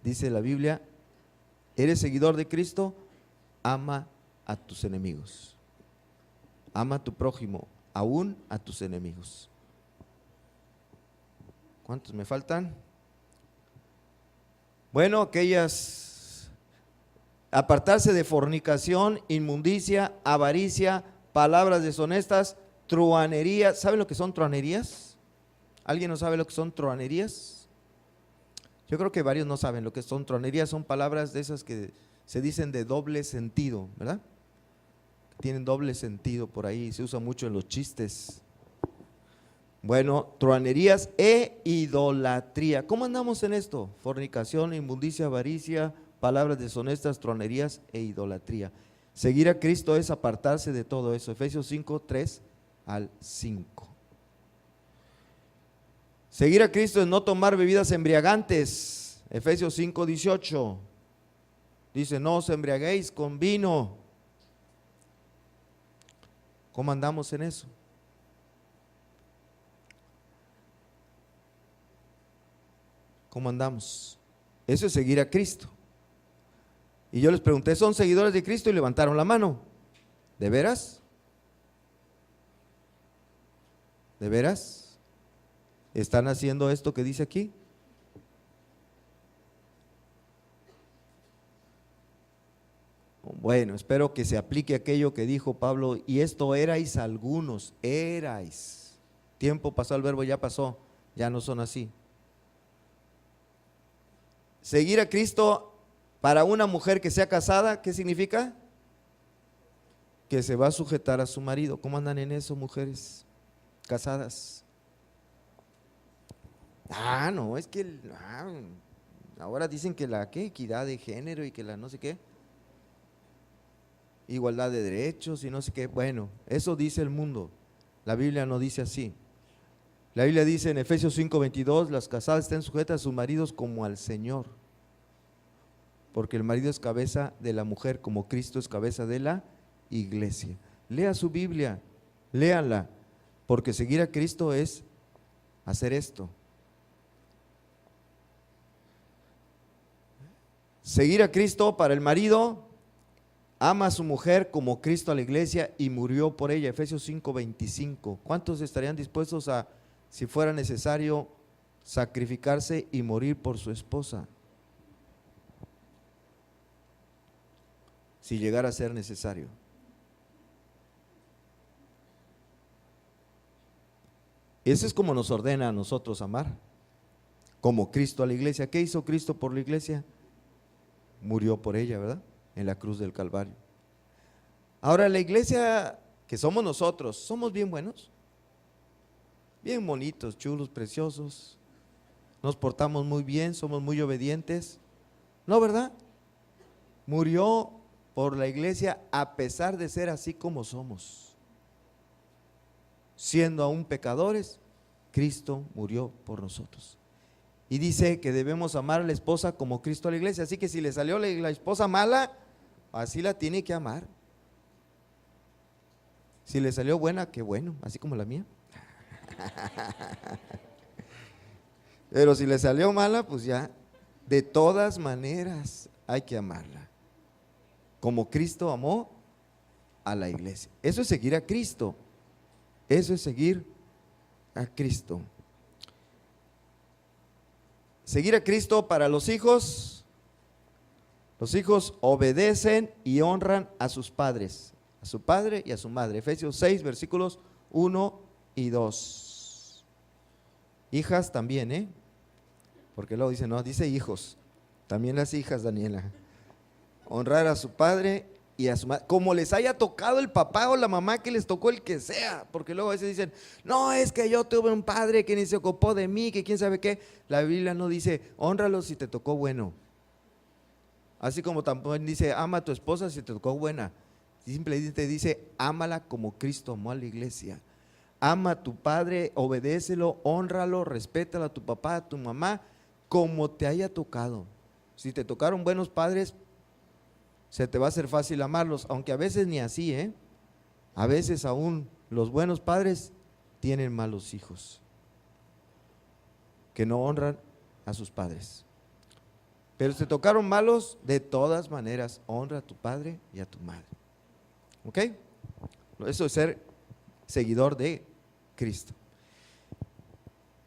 Speaker 1: dice la Biblia, ¿eres seguidor de Cristo? Ama a tus enemigos. Ama a tu prójimo, aún a tus enemigos. ¿Cuántos me faltan? Bueno, apartarse de fornicación, inmundicia, avaricia, palabras deshonestas, truhanería. ¿Saben lo que son truhanerías? ¿Alguien no sabe lo que son truhanerías? Yo creo que varios no saben lo que son truhanerías. Son palabras de esas que se dicen de doble sentido, ¿verdad? Tienen doble sentido por ahí, se usa mucho en los chistes. Bueno, truanerías e idolatría. ¿Cómo andamos en esto? Fornicación, inmundicia, avaricia, palabras deshonestas, truanerías e idolatría. Seguir a Cristo es apartarse de todo eso. Efesios 5, 3 al 5. Seguir a Cristo es no tomar bebidas embriagantes. Efesios 5, 18. Dice, no os embriaguéis con vino. ¿Cómo andamos en eso? ¿Cómo andamos? Eso es seguir a Cristo. Y yo les pregunté, ¿son seguidores de Cristo? Y levantaron la mano. ¿De veras? ¿De veras? ¿Están haciendo esto que dice aquí? Bueno, espero que se aplique aquello que dijo Pablo, y esto erais algunos, erais. Tiempo pasó, el verbo ya pasó, ya no son así. Seguir a Cristo para una mujer que sea casada, ¿qué significa? Que se va a sujetar a su marido. ¿Cómo andan en eso, mujeres casadas? No, es que ahora dicen que la equidad de género y que la no sé qué, igualdad de derechos y no sé qué. Bueno, eso dice el mundo. La Biblia no dice así. La Biblia dice en Efesios 5:22, las casadas estén sujetas a sus maridos como al Señor, porque el marido es cabeza de la mujer, como Cristo es cabeza de la iglesia. Lea su Biblia, léanla, porque seguir a Cristo es hacer esto. Seguir a Cristo para el marido, ama a su mujer como Cristo a la iglesia y murió por ella. Efesios 5:25. ¿Cuántos estarían dispuestos a, si fuera necesario, sacrificarse y morir por su esposa? Si llegara a ser necesario. Eso es como nos ordena a nosotros amar, como Cristo a la iglesia. ¿Qué hizo Cristo por la iglesia? Murió por ella, ¿verdad? En la cruz del Calvario. Ahora, la iglesia que somos nosotros, ¿somos bien buenos? Bien bonitos, chulos, preciosos. Nos portamos muy bien, somos muy obedientes. ¿No, verdad? Murió por la iglesia a pesar de ser así como somos. Siendo aún pecadores, Cristo murió por nosotros. Y dice que debemos amar a la esposa como Cristo a la iglesia. Así que si le salió la esposa mala, así la tiene que amar. Si le salió buena, qué bueno, así como la mía. Pero si le salió mala, pues ya, de todas maneras hay que amarla, como Cristo amó a la iglesia. Eso es seguir a Cristo. Eso es seguir a Cristo. Seguir a Cristo para los hijos. Los hijos obedecen y honran a sus padres, a su padre y a su madre. Efesios 6, versículos 1 y 2. Hijas también, porque luego dice, no, dice hijos. También las hijas, Daniela. Honrar a su padre y a su madre, como les haya tocado el papá o la mamá, que les tocó el que sea, porque luego a veces dicen, no, es que yo tuve un padre que ni se ocupó de mí, que quién sabe qué. La Biblia no dice, hónralo si te tocó bueno. Así como también dice, ama a tu esposa si te tocó buena. Simplemente dice, ámala como Cristo amó a la iglesia. Ama a tu padre, obedécelo, hónralo, respétalo a tu papá, a tu mamá, como te haya tocado. Si te tocaron buenos padres, se te va a hacer fácil amarlos, aunque a veces ni así, a veces aún los buenos padres tienen malos hijos, que no honran a sus padres. Pero si te tocaron malos, de todas maneras, honra a tu padre y a tu madre. ¿Ok? Eso es ser seguidor de Cristo.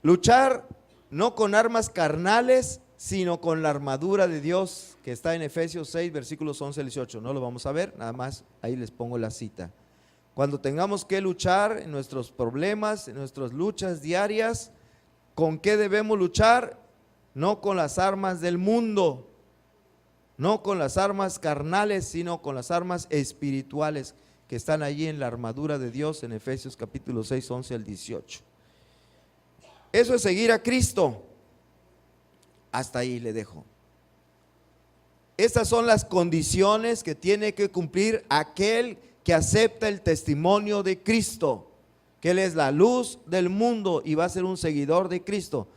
Speaker 1: Luchar no con armas carnales, sino con la armadura de Dios, que está en Efesios 6, versículos 11 al 18. No lo vamos a ver, nada más ahí les pongo la cita. Cuando tengamos que luchar en nuestros problemas, en nuestras luchas diarias, ¿con qué debemos luchar? No con las armas del mundo, no con las armas carnales, sino con las armas espirituales que están allí en la armadura de Dios en Efesios capítulo 6, 11 al 18. Eso es seguir a Cristo. Hasta ahí le dejo. Estas son las condiciones que tiene que cumplir aquel que acepta el testimonio de Cristo, que Él es la luz del mundo y va a ser un seguidor de Cristo.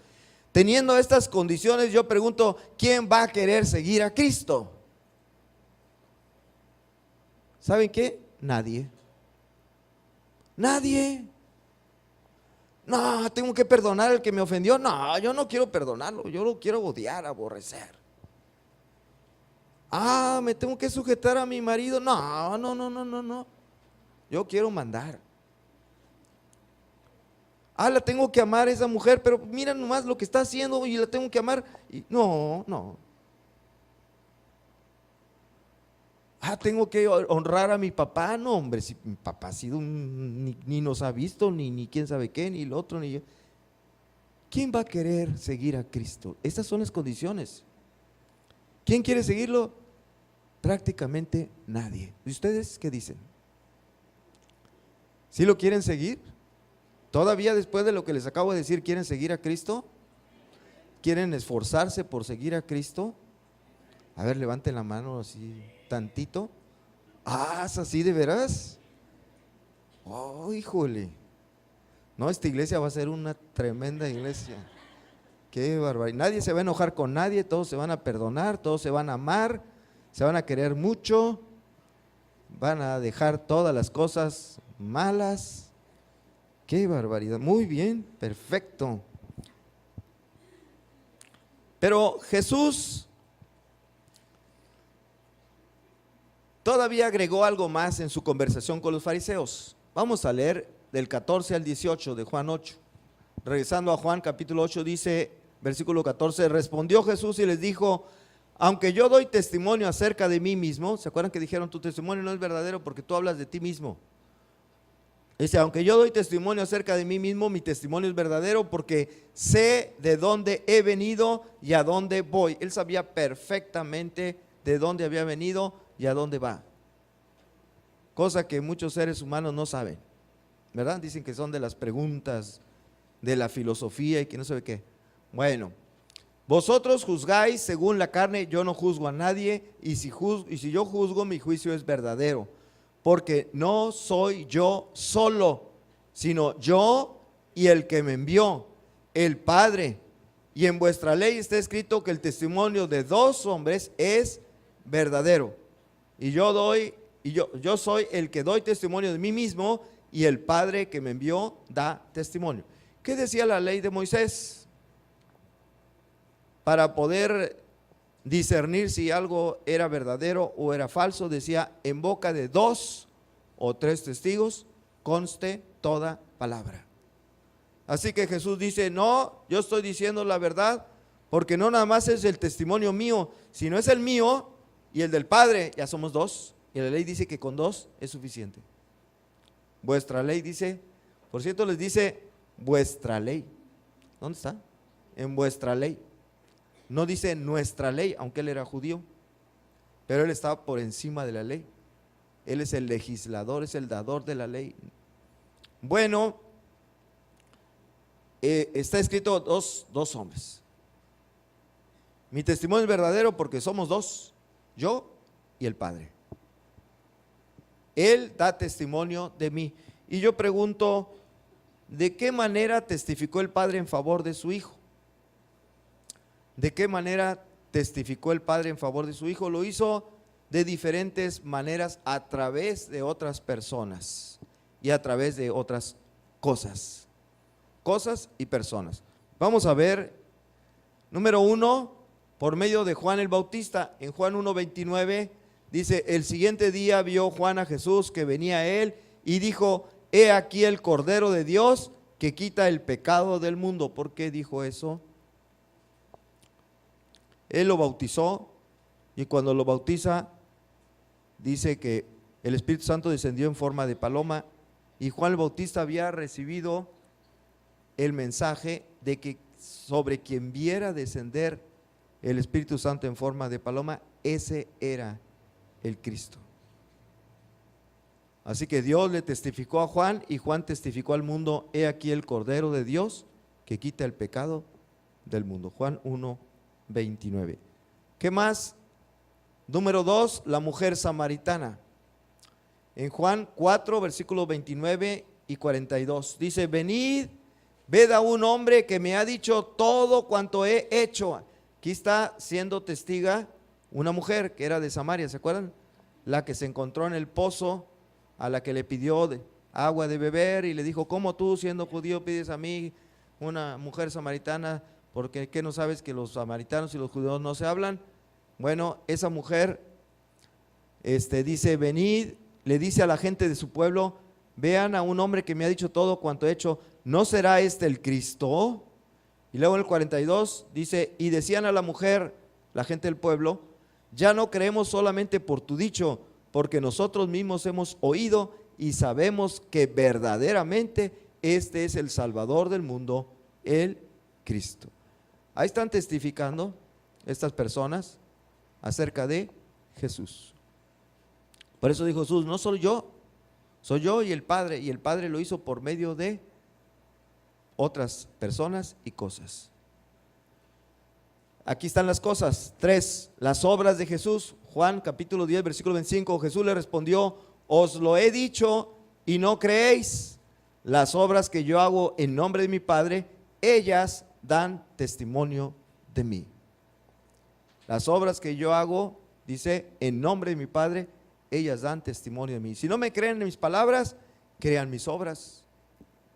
Speaker 1: Teniendo estas condiciones, yo pregunto, ¿quién va a querer seguir a Cristo? ¿Saben qué? Nadie. Nadie. No, tengo que perdonar al que me ofendió. No, yo no quiero perdonarlo, yo lo quiero odiar, aborrecer. Ah, me tengo que sujetar a mi marido. No, no, no, no, no, no. Yo quiero mandar. Ah, la tengo que amar a esa mujer, pero mira nomás lo que está haciendo y la tengo que amar. Y no, no. Ah, tengo que honrar a mi papá. No, hombre, si mi papá ha sido ni nos ha visto, ni quién sabe qué, ni el otro, ni yo. ¿Quién va a querer seguir a Cristo? Estas son las condiciones. ¿Quién quiere seguirlo? Prácticamente nadie. ¿Y ustedes qué dicen? ¿Sí lo quieren seguir? ¿Todavía después de lo que les acabo de decir quieren seguir a Cristo? ¿Quieren esforzarse por seguir a Cristo? A ver, levanten la mano así tantito. Ah, ¿es así de veras? Oh, híjole. No, esta iglesia va a ser una tremenda iglesia. Qué barbaridad. Nadie se va a enojar con nadie, todos se van a perdonar, todos se van a amar, se van a querer mucho, van a dejar todas las cosas malas. Qué barbaridad. Muy bien, perfecto. Pero Jesús todavía agregó algo más en su conversación con los fariseos. Vamos a leer del 14 al 18 de Juan 8. Regresando a Juan capítulo 8 dice, versículo 14, respondió Jesús y les dijo, aunque yo doy testimonio acerca de mí mismo, ¿se acuerdan que dijeron tu testimonio no es verdadero porque tú hablas de ti mismo? Dice, aunque yo doy testimonio acerca de mí mismo, mi testimonio es verdadero porque sé de dónde he venido y a dónde voy. Él sabía perfectamente de dónde había venido y a dónde va. Cosa que muchos seres humanos no saben, ¿verdad? Dicen que son de las preguntas de la filosofía y que no sabe qué. Bueno, vosotros juzgáis según la carne, yo no juzgo a nadie, y si yo juzgo, mi juicio es verdadero, porque no soy yo solo, sino yo y el que me envió, el Padre. Y en vuestra ley está escrito que el testimonio de dos hombres es verdadero. Y yo soy el que doy testimonio de mí mismo, y el Padre que me envió da testimonio. ¿Qué decía la ley de Moisés? Para poder discernir si algo era verdadero o era falso, decía, en boca de 2 o 3 testigos conste toda palabra. Así que Jesús dice, no, yo estoy diciendo la verdad, porque no nada más es el testimonio mío, sino es el mío y el del Padre, ya somos 2, y la ley dice que con 2 es suficiente. Vuestra ley dice, por cierto les dice, vuestra ley. ¿Dónde está? En vuestra ley. No dice nuestra ley, aunque él era judío, pero él estaba por encima de la ley. Él es el legislador, es el dador de la ley. Bueno, está escrito dos hombres. Mi testimonio es verdadero porque somos 2, yo y el Padre. Él da testimonio de mí. Y yo pregunto, ¿de qué manera testificó el Padre en favor de su Hijo? ¿De qué manera testificó el Padre en favor de su Hijo? Lo hizo de diferentes maneras a través de otras personas y a través de otras cosas y personas. Vamos a ver, número 1, por medio de Juan el Bautista. En Juan 1:29 dice, el siguiente día vio Juan a Jesús que venía a él y dijo, he aquí el Cordero de Dios que quita el pecado del mundo. ¿Por qué dijo eso? Él lo bautizó y cuando lo bautiza dice que el Espíritu Santo descendió en forma de paloma y Juan el Bautista había recibido el mensaje de que sobre quien viera descender el Espíritu Santo en forma de paloma, ese era el Cristo. Así que Dios le testificó a Juan y Juan testificó al mundo, he aquí el Cordero de Dios que quita el pecado del mundo. Juan 1, 29. ¿Qué más? Número 2, la mujer samaritana. En Juan 4, versículos 29 y 42, dice: venid, ved a un hombre que me ha dicho todo cuanto he hecho. Aquí está siendo testiga una mujer que era de Samaria, ¿se acuerdan? La que se encontró en el pozo, a la que le pidió agua de beber y le dijo: ¿cómo tú, siendo judío, pides a mí, una mujer samaritana? Porque ¿qué no sabes que los samaritanos y los judíos no se hablan? Bueno, esa mujer dice: venid, le dice a la gente de su pueblo: vean a un hombre que me ha dicho todo cuanto he hecho, ¿no será este el Cristo? Y luego en el 42 dice: y decían a la mujer, la gente del pueblo: ya no creemos solamente por tu dicho, porque nosotros mismos hemos oído y sabemos que verdaderamente este es el Salvador del mundo, el Cristo. Ahí están testificando estas personas acerca de Jesús. Por eso dijo Jesús: no soy yo y el Padre lo hizo por medio de otras personas y cosas. Aquí están las cosas. 3, las obras de Jesús. Juan capítulo 10, versículo 25, Jesús le respondió: os lo he dicho y no creéis. Las obras que yo hago en nombre de mi Padre, ellas dan testimonio de mí. Las obras que yo hago, dice, en nombre de mi Padre, ellas dan testimonio de mí. Si no me creen en mis palabras, crean mis obras.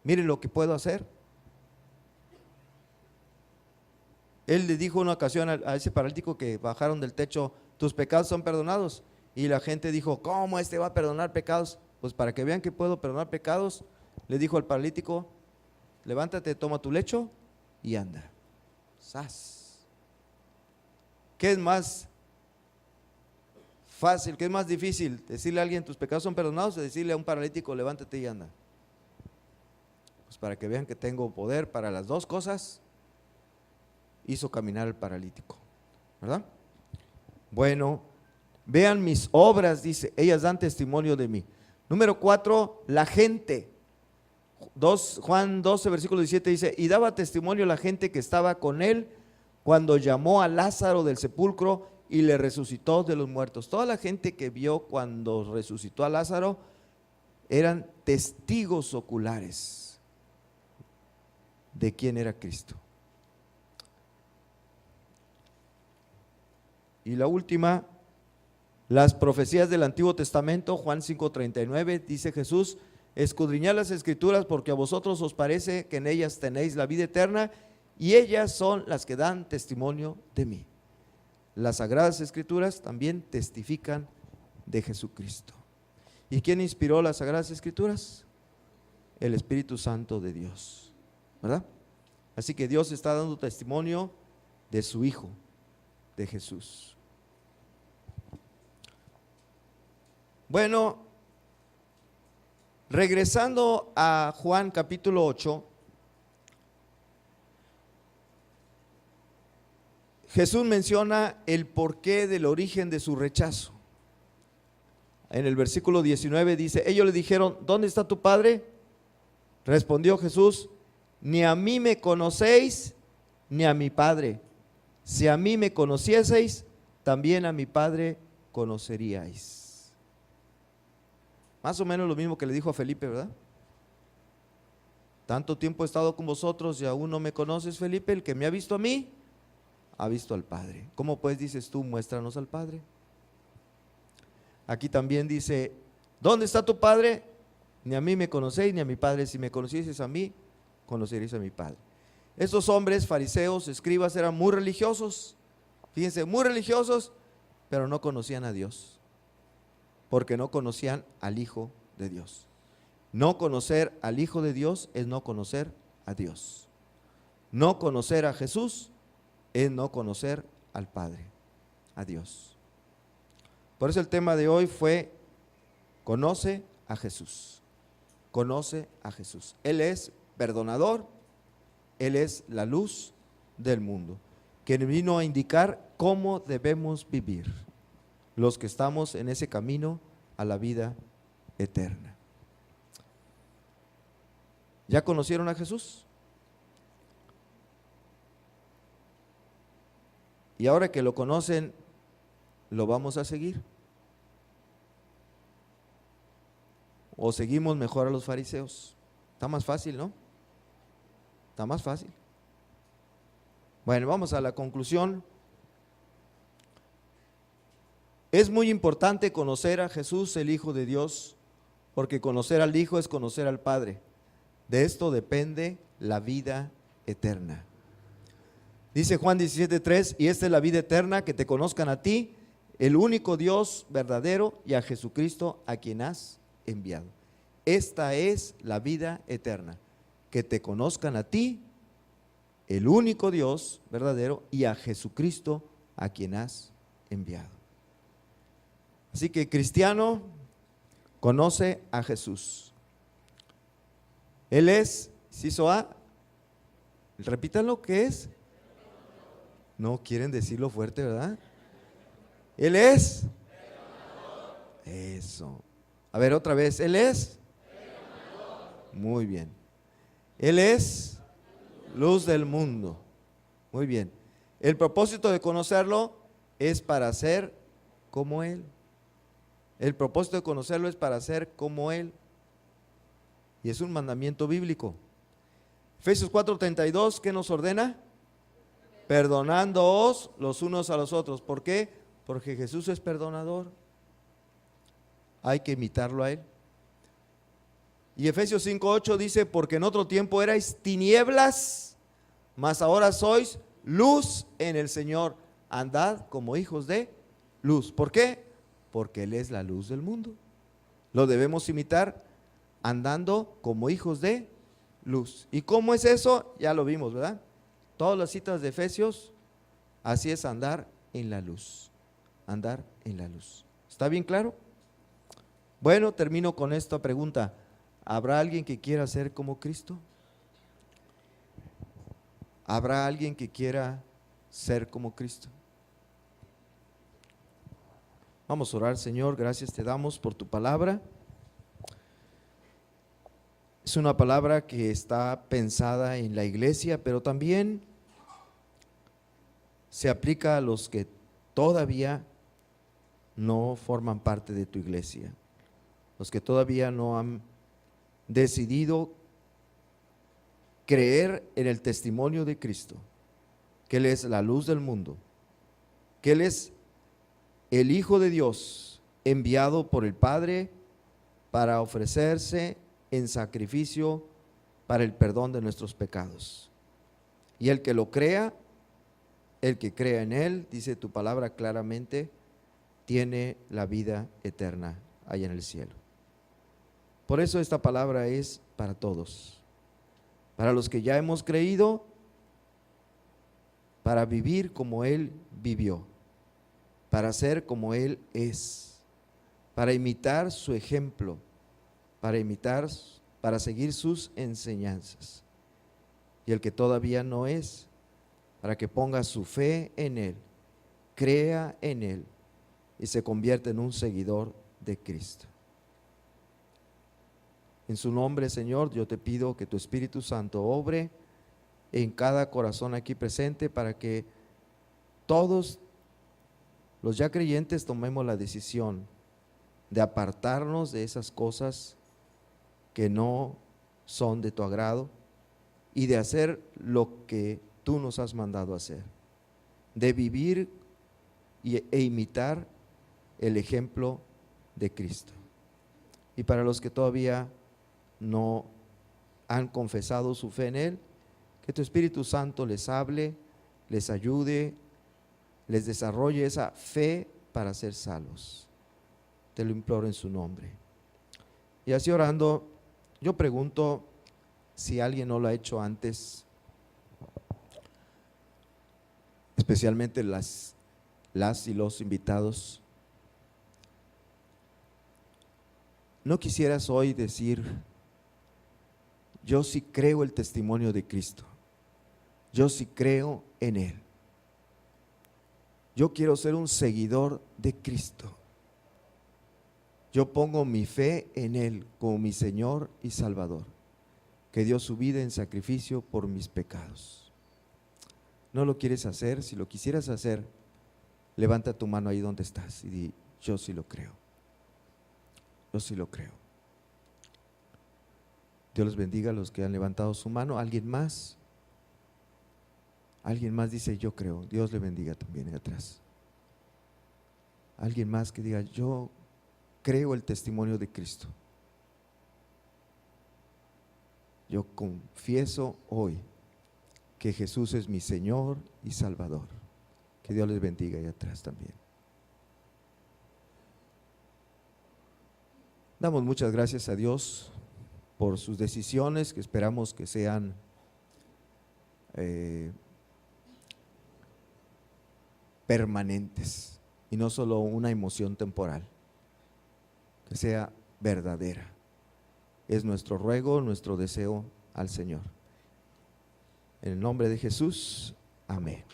Speaker 1: Miren lo que puedo hacer. Él le dijo una ocasión a ese paralítico que bajaron del techo: tus pecados son perdonados. Y la gente dijo: ¿cómo este va a perdonar pecados? Pues para que vean que puedo perdonar pecados, le dijo al paralítico: levántate, toma tu lecho y anda. ¡Sas! ¿Qué es más fácil, qué es más difícil? ¿Decirle a alguien tus pecados son perdonados o decirle a un paralítico levántate y anda? Pues para que vean que tengo poder para las dos cosas, hizo caminar al paralítico, ¿verdad? Bueno, vean mis obras, dice, ellas dan testimonio de mí. Número 4, la gente. Juan 12, versículo 17 dice: y daba testimonio la gente que estaba con él cuando llamó a Lázaro del sepulcro y le resucitó de los muertos. Toda la gente que vio cuando resucitó a Lázaro eran testigos oculares de quién era Cristo. Y la última, las profecías del Antiguo Testamento. Juan 5:39 dice Jesús: escudriñad las Escrituras porque a vosotros os parece que en ellas tenéis la vida eterna, y ellas son las que dan testimonio de mí. Las Sagradas Escrituras también testifican de Jesucristo. ¿Y quién inspiró las Sagradas Escrituras? El Espíritu Santo de Dios, ¿verdad? Así que Dios está dando testimonio de su Hijo, de Jesús. Bueno, regresando a Juan capítulo 8, Jesús menciona el porqué del origen de su rechazo. En el versículo 19 dice: ellos le dijeron: ¿dónde está tu Padre? Respondió Jesús: ni a mí me conocéis, ni a mi Padre. Si a mí me conocieseis, también a mi Padre conoceríais. Más o menos lo mismo que le dijo a Felipe, ¿verdad? Tanto tiempo he estado con vosotros y aún no me conoces, Felipe. El que me ha visto a mí, ha visto al Padre. ¿Cómo pues dices tú, muéstranos al Padre? Aquí también dice: ¿dónde está tu Padre? Ni a mí me conocéis, ni a mi Padre. Si me conocieseis a mí, conoceréis a mi Padre. Estos hombres, fariseos, escribas, eran muy religiosos. Fíjense, muy religiosos, pero no conocían a Dios, porque no conocían al Hijo de Dios. No conocer al Hijo de Dios es no conocer a Dios. No conocer a Jesús es no conocer al Padre, a Dios. Por eso el tema de hoy fue: conoce a Jesús. Conoce a Jesús. Él es perdonador, Él es la luz del mundo, que vino a indicar cómo debemos vivir los que estamos en ese camino a la vida eterna. ¿Ya conocieron a Jesús? Y ahora que lo conocen, ¿lo vamos a seguir? ¿O seguimos mejor a los fariseos? Está más fácil, ¿no? Está más fácil. Bueno, vamos a la conclusión. Es muy importante conocer a Jesús, el Hijo de Dios, porque conocer al Hijo es conocer al Padre. De esto depende la vida eterna. Dice Juan 17:3, y esta es la vida eterna, que te conozcan a ti, el único Dios verdadero, y a Jesucristo a quien has enviado. Esta es la vida eterna, que te conozcan a ti, el único Dios verdadero, y a Jesucristo a quien has enviado. Así que cristiano, conoce a Jesús. Él es, ¿ciso A? Repítanlo, ¿qué es? No quieren decirlo fuerte, ¿verdad? Él es. Eso. A ver, otra vez, Él es. Muy bien. Él es luz del mundo. Muy bien. El propósito de conocerlo es para ser como Él. El propósito de conocerlo es para ser como Él. Y es un mandamiento bíblico. Efesios 4:32, ¿qué nos ordena? Perdonándoos los unos a los otros. ¿Por qué? Porque Jesús es perdonador. Hay que imitarlo a Él. Y Efesios 5:8 dice, porque en otro tiempo erais tinieblas, mas ahora sois luz en el Señor. Andad como hijos de luz. ¿Por qué? Porque Él es la luz del mundo. Lo debemos imitar andando como hijos de luz. ¿Y cómo es eso? Ya lo vimos, ¿verdad? Todas las citas de Efesios, así es andar en la luz. Andar en la luz. ¿Está bien claro? Bueno, termino con esta pregunta. ¿Habrá alguien que quiera ser como Cristo? ¿Habrá alguien que quiera ser como Cristo? Vamos a orar. Señor, gracias te damos por tu palabra. Es una palabra que está pensada en la iglesia, pero también se aplica a los que todavía no forman parte de tu iglesia, los que todavía no han decidido creer en el testimonio de Cristo, que Él es la luz del mundo, que Él es el Hijo de Dios enviado por el Padre para ofrecerse en sacrificio para el perdón de nuestros pecados. Y el que lo crea, el que crea en Él, dice tu palabra claramente, tiene la vida eterna allá en el cielo. Por eso esta palabra es para todos, para los que ya hemos creído, para vivir como Él vivió, para ser como Él es, para imitar su ejemplo, para seguir sus enseñanzas. Y el que todavía no es, para que ponga su fe en Él, crea en Él y se convierta en un seguidor de Cristo. En su nombre, Señor, yo te pido que tu Espíritu Santo obre en cada corazón aquí presente para que todos los ya creyentes tomemos la decisión de apartarnos de esas cosas que no son de tu agrado y de hacer lo que tú nos has mandado hacer, de vivir e imitar el ejemplo de Cristo. Y para los que todavía no han confesado su fe en Él, que tu Espíritu Santo les hable, les ayude, les desarrolle esa fe para ser salvos. Te lo imploro en su nombre. Y así orando, yo pregunto si alguien no lo ha hecho antes, especialmente las y los invitados. ¿No quisieras hoy decir, yo sí creo el testimonio de Cristo, yo sí creo en Él, yo quiero ser un seguidor de Cristo, yo pongo mi fe en Él como mi Señor y Salvador, que dio su vida en sacrificio por mis pecados? ¿No lo quieres hacer? Si lo quisieras hacer, levanta tu mano ahí donde estás y di, yo sí lo creo. Yo sí lo creo. Dios les bendiga a los que han levantado su mano. ¿Alguien más? Alguien más dice, yo creo. Dios le bendiga también ahí atrás. Alguien más que diga, yo creo el testimonio de Cristo. Yo confieso hoy que Jesús es mi Señor y Salvador. Que Dios les bendiga ahí atrás también. Damos muchas gracias a Dios por sus decisiones, que esperamos que sean permanentes y no solo una emoción temporal, que sea verdadera. Es nuestro ruego, nuestro deseo al Señor. En el nombre de Jesús, amén.